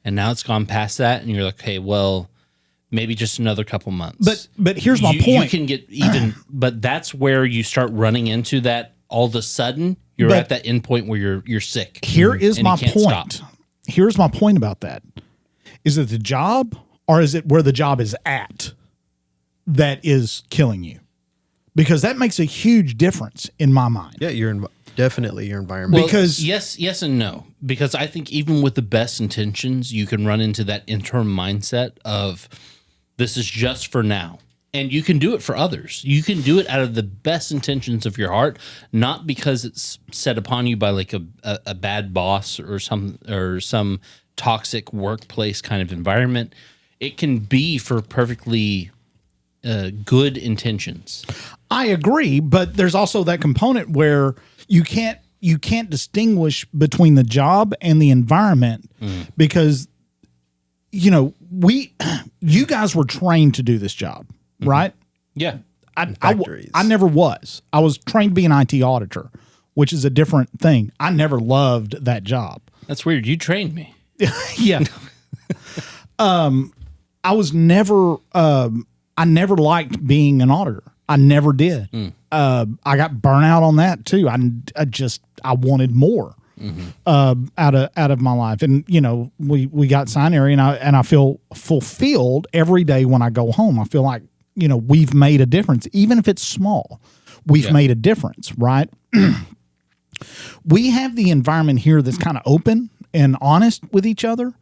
and now it's gone past that and you're like, okay, well, maybe just another couple months. But here's my point. You can get even, but that's where you start running into that all of a sudden you're at that end point where you're sick. Here is and my you can't point. stop. Here's my point about that. Is it the job or is it where the job is at that is killing you? Because that makes a huge difference in my mind. Yeah, definitely your environment. Well, Because- yes and no. Because I think even with the best intentions, you can run into that interim mindset of this is just for now. And you can do it for others. You can do it out of the best intentions of your heart, not because it's set upon you by like a bad boss or some toxic workplace kind of environment. It can be for perfectly good intentions. I agree, but there's also that component where you can't distinguish between the job and the environment because you guys were trained to do this job. Right? Yeah. I never was. I was trained to be an IT auditor, which is a different thing. I never loved that job. That's weird. You trained me. Yeah. I was never, I never liked being an auditor. I never did. I got burnout on that too. I wanted more. Out of my life, and we got Scinary, and I feel fulfilled every day when I go home. I feel like we've made a difference, even if it's small. We've made a difference, right? We have the environment here that's kind of open and honest with each other,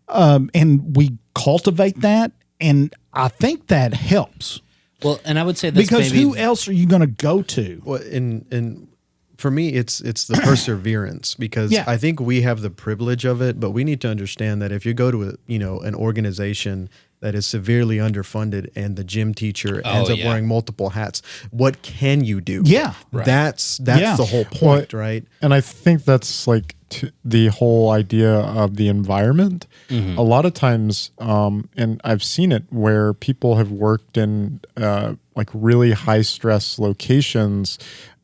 and we cultivate that, and I think that helps. Well, and I would say that's because who else are you going to go to? Well, in for me, it's the perseverance, because I think we have the privilege of it, but we need to understand that if you go to an organization that is severely underfunded and the gym teacher ends up wearing multiple hats, what can you do? Yeah, right. That's the whole point, right? And I think that's like the whole idea of the environment. A lot of times, and I've seen it where people have worked in like really high stress locations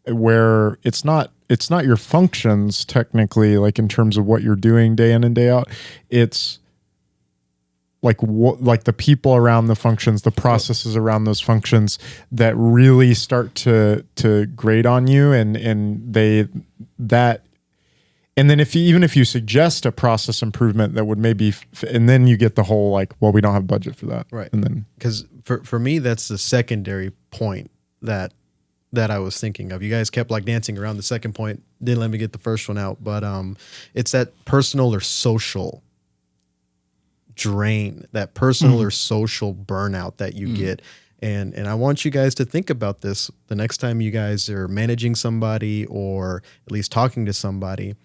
where it's not your functions technically, like in terms of what you're doing day in and day out. It's like the people around the functions, the processes around those functions that really start to grate on you, and then if you suggest a process improvement that would maybe, and then you get the whole like, well, we don't have budget for that, right? And then because for me, that's the secondary point that I was thinking of. You guys kept like dancing around the second point, didn't let me get the first one out, but it's that personal or social drain, that personal or social burnout that you get. And I want you guys to think about this the next time you guys are managing somebody or at least talking to somebody.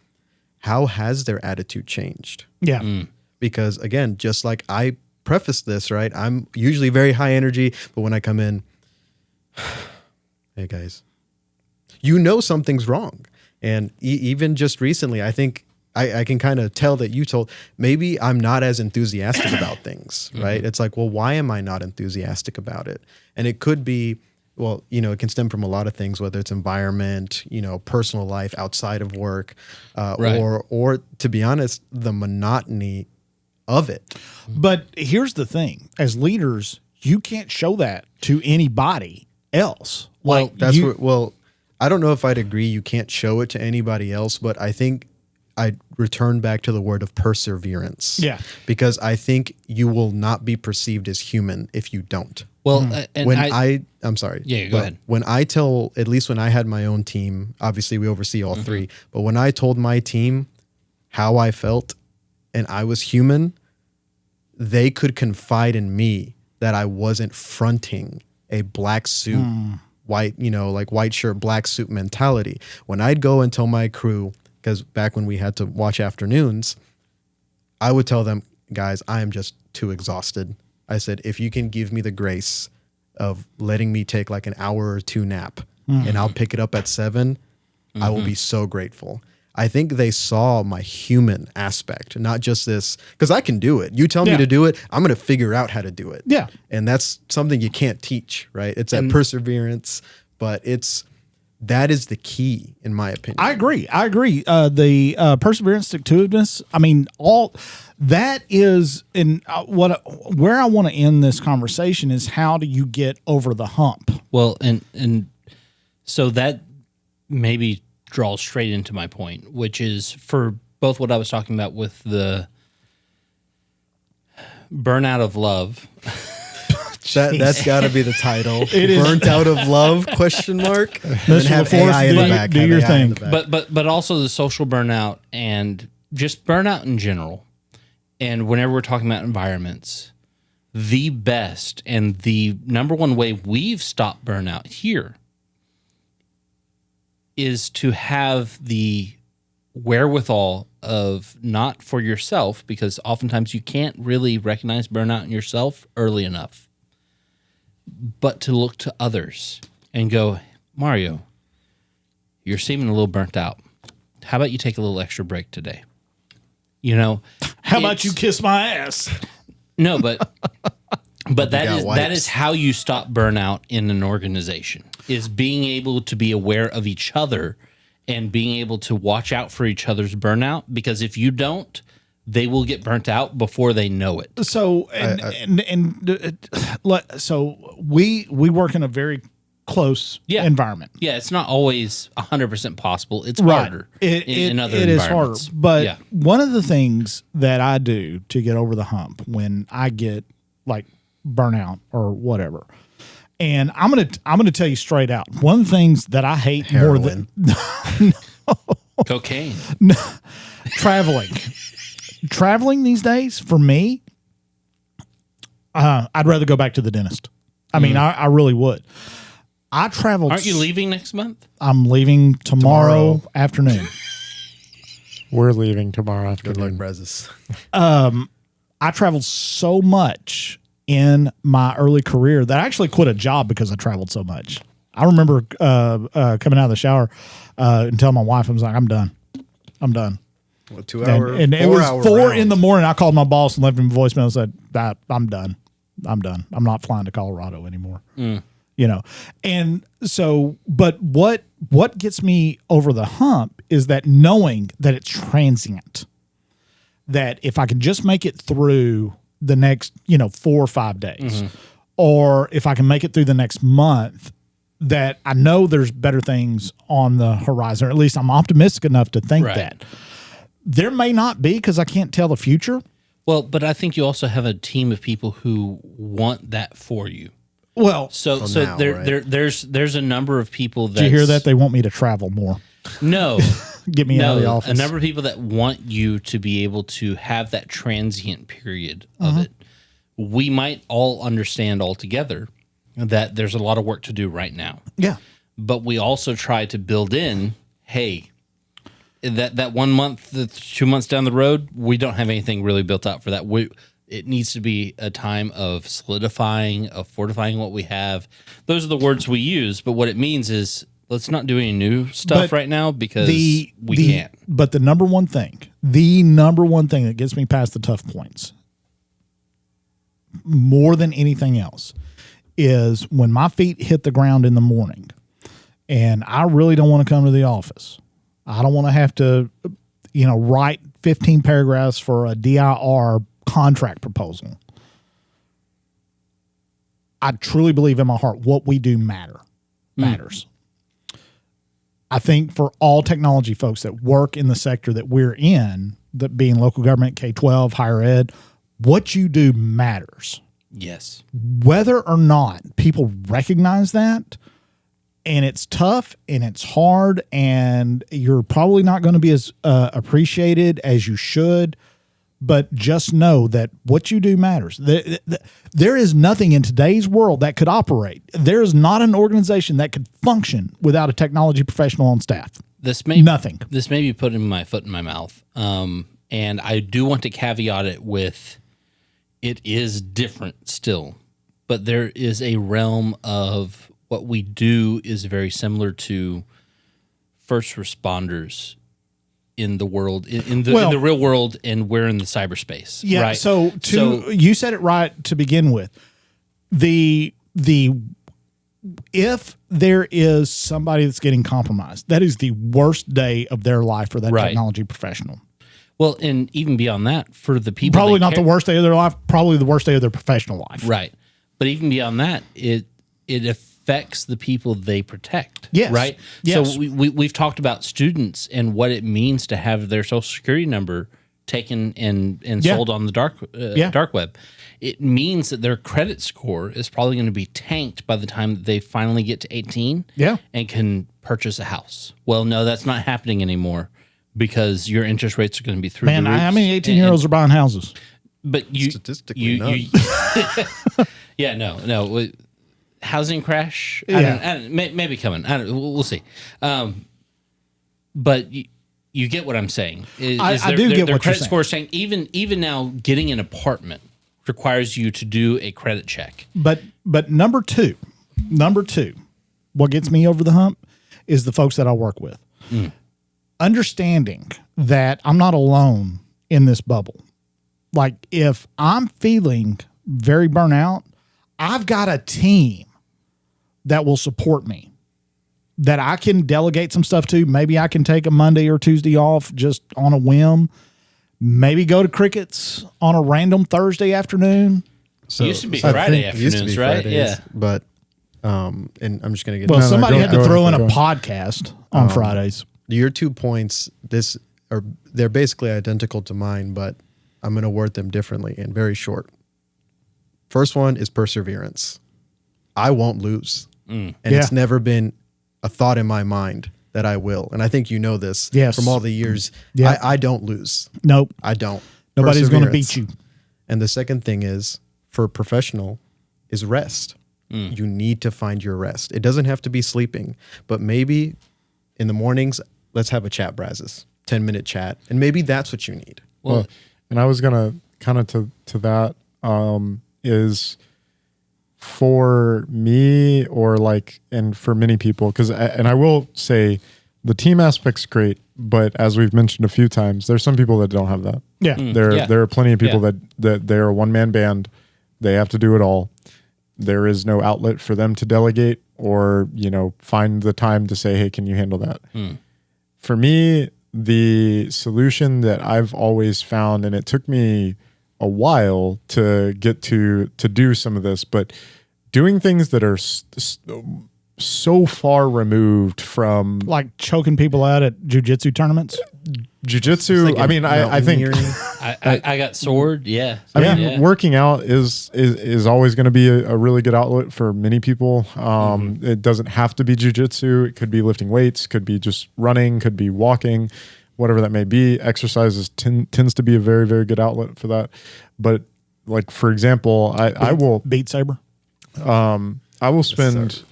How has their attitude changed? Yeah. Because again, just like I prefaced this, right? I'm usually very high energy, but when I come in, hey guys, something's wrong. And even just recently, I think I can kind of tell that you told, maybe I'm not as enthusiastic about things, right? It's like, well, why am I not enthusiastic about it? And it could be, well, it can stem from a lot of things, whether it's environment, personal life outside of work, right. or to be honest, the monotony of it. But here's the thing: as leaders, you can't show that to anybody else. Well, I don't know if I'd agree you can't show it to anybody else, but I think I'd return back to the word of perseverance. Yeah. Because I think you will not be perceived as human if you don't. Well, and I'm sorry. Yeah, go ahead. When I tell, at least when I had my own team, obviously we oversee all three, but when I told my team how I felt and I was human, they could confide in me that I wasn't fronting a black suit, white, like white shirt, black suit mentality. When I'd go and tell my crew, because back when we had to watch afternoons, I would tell them, guys, I am just too exhausted. I said, if you can give me the grace of letting me take like an hour or two nap and I'll pick it up at 7, I will be so grateful. I think they saw my human aspect, not just this, because I can do it. You tell me to do it, I'm going to figure out how to do it. Yeah. And that's something you can't teach, right? It's that perseverance, but that is the key, in my opinion. I agree. The perseverance, stick-to-itiveness. I mean, all that is in where I want to end this conversation is how do you get over the hump? Well, and so that maybe draws straight into my point, which is for both what I was talking about with the burnout of love. That's got to be the title. It is Burnt Out of Love ? And have AI in the back. Do your thing. But also the social burnout and just burnout in general. And whenever we're talking about environments, the best and the number one way we've stopped burnout here is to have the wherewithal of not for yourself, because oftentimes you can't really recognize burnout in yourself early enough, but to look to others and go, Mario, you're seeming a little burnt out. How about you take a little extra break today? You know, how about you kiss my ass? No, but that is how you stop burnout in an organization, is being able to be aware of each other and being able to watch out for each other's burnout, because if you don't, they will get burnt out before they know it. So so we work in a very close environment. Yeah, it's not always 100% possible. It's harder in other environments. It is harder. But one of the things that I do to get over the hump when I get like burnout or whatever, and I'm gonna tell you straight out, one of the things that I hate more than cocaine, traveling these days for me, I'd rather go back to the dentist. I mean, I really would. I traveled. Aren't you leaving next month? I'm leaving tomorrow afternoon. We're leaving tomorrow afternoon. Good luck, Brazos. I traveled so much in my early career that I actually quit a job because I traveled so much. I remember coming out of the shower and telling my wife, I was like, I'm done. Well, 2 hour, and it was 4 in the morning. I called my boss and left him a voicemail and said, I'm done. I'm not flying to Colorado anymore. You know, and so, but what gets me over the hump is that knowing that it's transient, that if I can just make it through the next, 4 or 5 days, or if I can make it through the next month, that I know there's better things on the horizon, or at least I'm optimistic enough to think that. There may not be, because I can't tell the future. Well, but I think you also have a team of people who want that for you. Well, there's a number of people that. Did you hear that? They want me to travel more. No. Get me out of the office. A number of people that want you to be able to have that transient period of it. We might all understand altogether that there's a lot of work to do right now. Yeah. But we also try to build in, hey, that 1 month, 2 months down the road, we don't have anything really built out for that. It needs to be a time of solidifying, of fortifying what we have. Those are the words we use, but what it means is let's not do any new stuff right now because we can't. But the number one thing that gets me past the tough points, more than anything else, is when my feet hit the ground in the morning and I really don't want to come to the office. I don't want to have to, write 15 paragraphs for a DIR contract proposal. I truly believe in my heart what we do matters. I think for all technology folks that work in the sector that we're in, that being local government, K-12, higher ed, what you do matters. Yes. Whether or not people recognize that, and it's tough and it's hard and you're probably not going to be as appreciated as you should, but just know that what you do matters. There is nothing in today's world that could operate. There is not an organization that could function without a technology professional on staff. Nothing. This may be putting my foot in my mouth. And I do want to caveat it with it is different still, but there is a realm of what we do is very similar to first responders in the world, in the real world, and we're in the cyberspace. Yeah. Right? So you said it right to begin with. If there is somebody that's getting compromised, that is the worst day of their life for that technology professional. Well, and even beyond that, for the people, probably not the worst day of their life, probably the worst day of their professional life. Right. But even beyond that, it affects the people they protect. Yes. Right. Yes. So we've talked about students and what it means to have their social security number taken and sold on the dark web. It means that their credit score is probably going to be tanked by the time that they finally get to 18 and can purchase a house. Well, no, that's not happening anymore because your interest rates are going to be through the roof. How many 18-year-olds are buying houses? But you statistically yeah, no. Housing crash. Yeah. I don't, maybe coming. We'll see. But you get what I'm saying. I do get what you're credit saying. score is saying even now getting an apartment requires you to do a credit check. But number two, what gets me over the hump is the folks that I work with. Understanding that I'm not alone in this bubble. Like if I'm feeling very burnt out, I've got a team that will support me, that I can delegate some stuff to. Maybe I can take a Monday or Tuesday off just on a whim. Maybe go to crickets on a random Thursday afternoon. So, it used to be Friday afternoons, right? Fridays, yeah. But, and I'm just going to get Well, somebody had to throw in a go ahead. podcast on Fridays. your 2 points. They're basically identical to mine, but I'm going to word them differently and very short. First one is perseverance. I won't lose. And it's never been a thought in my mind that I will. And I think you know this from all the years. Yeah. I don't lose. Nope. I don't. Nobody's going to Perseverance. beat you. And the second thing is, for professional, is rest. You need to find your rest. It doesn't have to be sleeping, but maybe in the mornings, let's have a chat, Brazos. 10-minute chat. And maybe that's what you need. Well, and I was gonna kind of to that is for me or like, and for many people, because I will say the team aspect's great, but as we've mentioned a few times, there's some people that don't have that. Yeah. There are plenty of people that they're a one-man band. They have to do it all. There is no outlet for them to delegate or, find the time to say, hey, can you handle that? For me, the solution that I've always found, and it took me a while to get to do some of this, but doing things that are so far removed from Like choking people out at jujitsu tournaments. jiu-jitsu. Like I mean, I think I got sword. Yeah. working out is always going to be a really good outlet for many people. It doesn't have to be jiu-jitsu. It could be lifting weights, could be just running, could be walking, whatever that may be. Exercise tends to be a very, very good outlet for that. But like, for example, I will Beat Saber. I will spend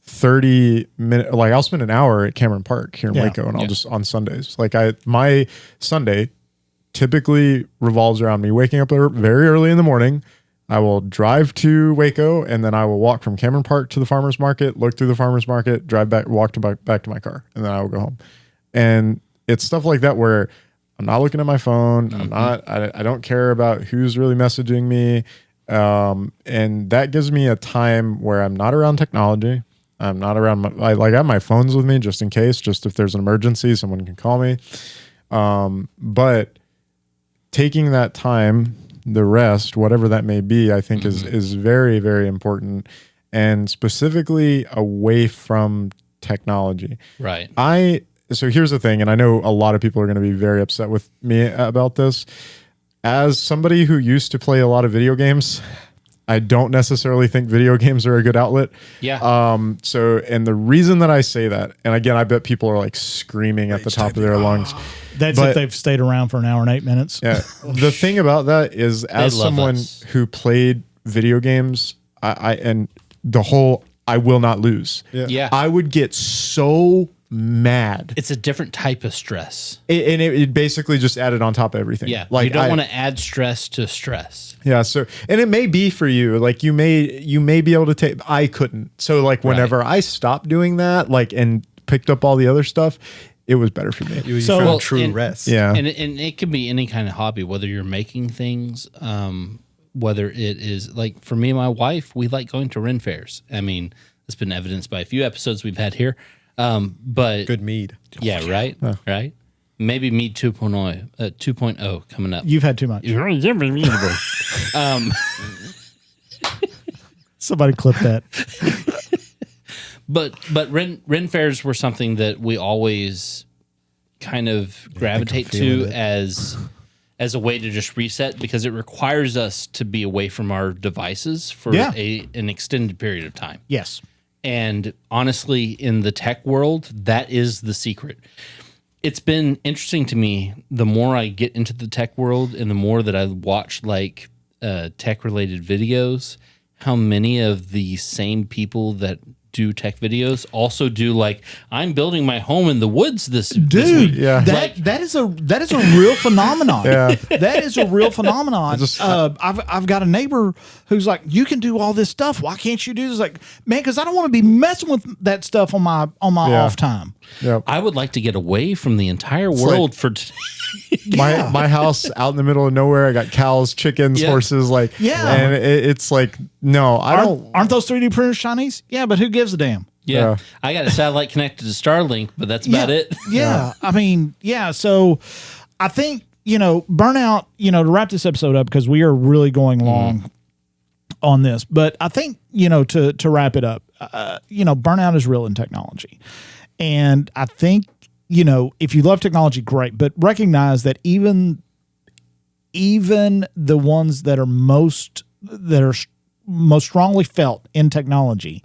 30 minutes, like I'll spend an hour at Cameron Park here in Waco, and I'll just on Sundays. Like my Sunday typically revolves around me waking up very early in the morning. I will drive to Waco, and then I will walk from Cameron Park to the farmer's market, look through the farmer's market, drive back, back to my car, and then I will go home. And it's stuff like that where I'm not looking at my phone. I don't care about who's really messaging me. And that gives me a time where I'm not around technology. I'm not around I have my phones with me just in case, just if there's an emergency, someone can call me. But taking that time, the rest, whatever that may be, I think is very, very important, and specifically away from technology. Right. So here's the thing, and I know a lot of people are going to be very upset with me about this. As somebody who used to play a lot of video games, I don't necessarily think video games are a good outlet. Yeah. And the reason that I say that, and again, I bet people are like screaming at the top of their lungs. That's if they've stayed around for an hour and 8 minutes. Yeah. The thing about that is, as someone who played video games, I will not lose. Yeah. I would get so mad. It's a different type of stress. And it basically just added on top of everything. Yeah. Like you don't want to add stress to stress. Yeah. So, and it may be for you, like you may be able to take, I couldn't. So like whenever I stopped doing that, like, and picked up all the other stuff, it was better for me. You found true rest. Yeah. And it can be any kind of hobby, whether you're making things, whether it is like for me and my wife, we like going to Ren fairs. I mean, it's been evidenced by a few episodes we've had here. But Good mead. yeah, right. Right. Maybe mead 2.0 coming up. You've had too much. Somebody clip that. But Ren fairs were something that we always kind of gravitate to as a way to just reset, because it requires us to be away from our devices for an extended period of time. Yes. And honestly, in the tech world, that is the secret. it's been interesting to me. The more I get into the tech world, and the more that I watch like tech related videos, how many of the same people that do tech videos also do like, I'm building my home in the woods this week. Yeah. That is a real phenomenon. Yeah. That is a real phenomenon. I've got a neighbor who's like, you can do all this stuff. Why can't you do this? Like, man, because I don't want to be messing with that stuff on my off time. Yep. I would like to get away from the entire world for My house out in the middle of nowhere. I got cows, chickens, horses. Like, and it's like, no, Aren't those 3D printers Chinese? Yeah, but who gives a damn? Yeah. I got a satellite connected to Starlink, but that's about it. Yeah. I mean, so I think, burnout, to wrap this episode up, because we are really going long on this, but I think, to wrap it up, burnout is real in technology. And I think, if you love technology, great, but recognize that even the ones that are most strongly felt in technology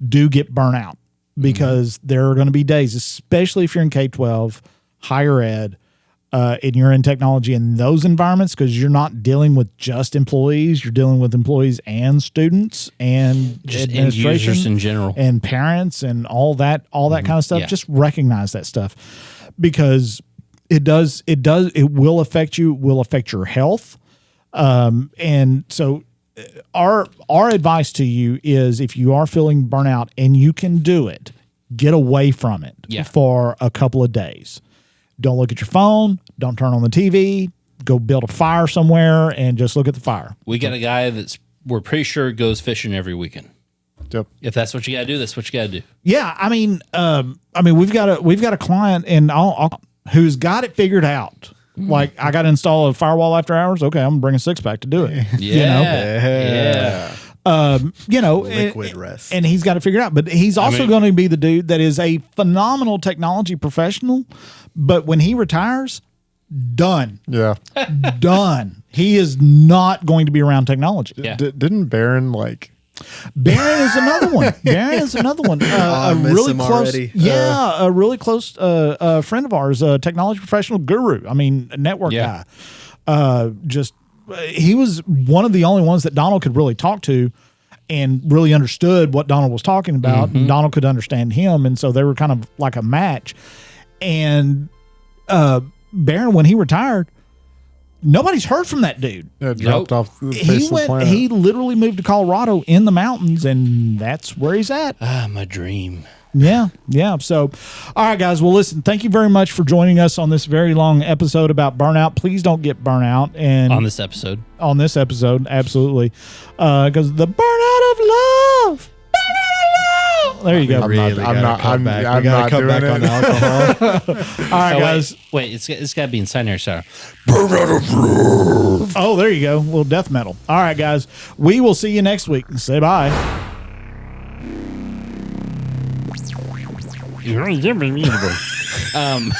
do get burnout, because there are going to be days, especially if you're in K-12, higher ed, and you're in technology in those environments, because you're not dealing with just employees, you're dealing with employees and students and Just end administration users in general. and parents and all that kind of stuff. Yeah. Just recognize that stuff, because it will affect you, will affect your health. And so our advice to you is, if you are feeling burnout and you can do it, get away from it for a couple of days. Don't look at your phone. Don't turn on the TV. Go build a fire somewhere and just look at the fire. We got a guy we're pretty sure goes fishing every weekend. Yep. If that's what you got to do, that's what you got to do. Yeah, I mean, we've got a client and who's got it figured out. Like, I got to install a firewall after hours. Okay, I'm gonna bring a 6-pack to do it. Yeah. Liquid rest. And he's got it figured out. But he's also going to be the dude that is a phenomenal technology professional. But when he retires, done. Yeah. Done. He is not going to be around technology. Yeah. Didn't Barron Barron is another one. I miss really him close, already. a really close friend of ours, a technology professional guru. I mean, a network guy. He was one of the only ones that Donald could really talk to and really understood what Donald was talking about. And Donald could understand him. And so they were kind of like a match. And Barron, when he retired, nobody's heard from that dude. dropped off the face of the planet. He literally moved to Colorado in the mountains, and that's where he's at. My dream. Yeah. So, all right, guys. Well, listen, thank you very much for joining us on this very long episode about burnout. Please don't get burnout. And On this episode, absolutely. Because the burnout of love. There you go. I'm not cut back doing on it. alcohol. All right, guys. Wait, it's got to be in Scinary style. Oh, there you go. A little death metal. All right, guys. We will see you next week. Say bye. Um.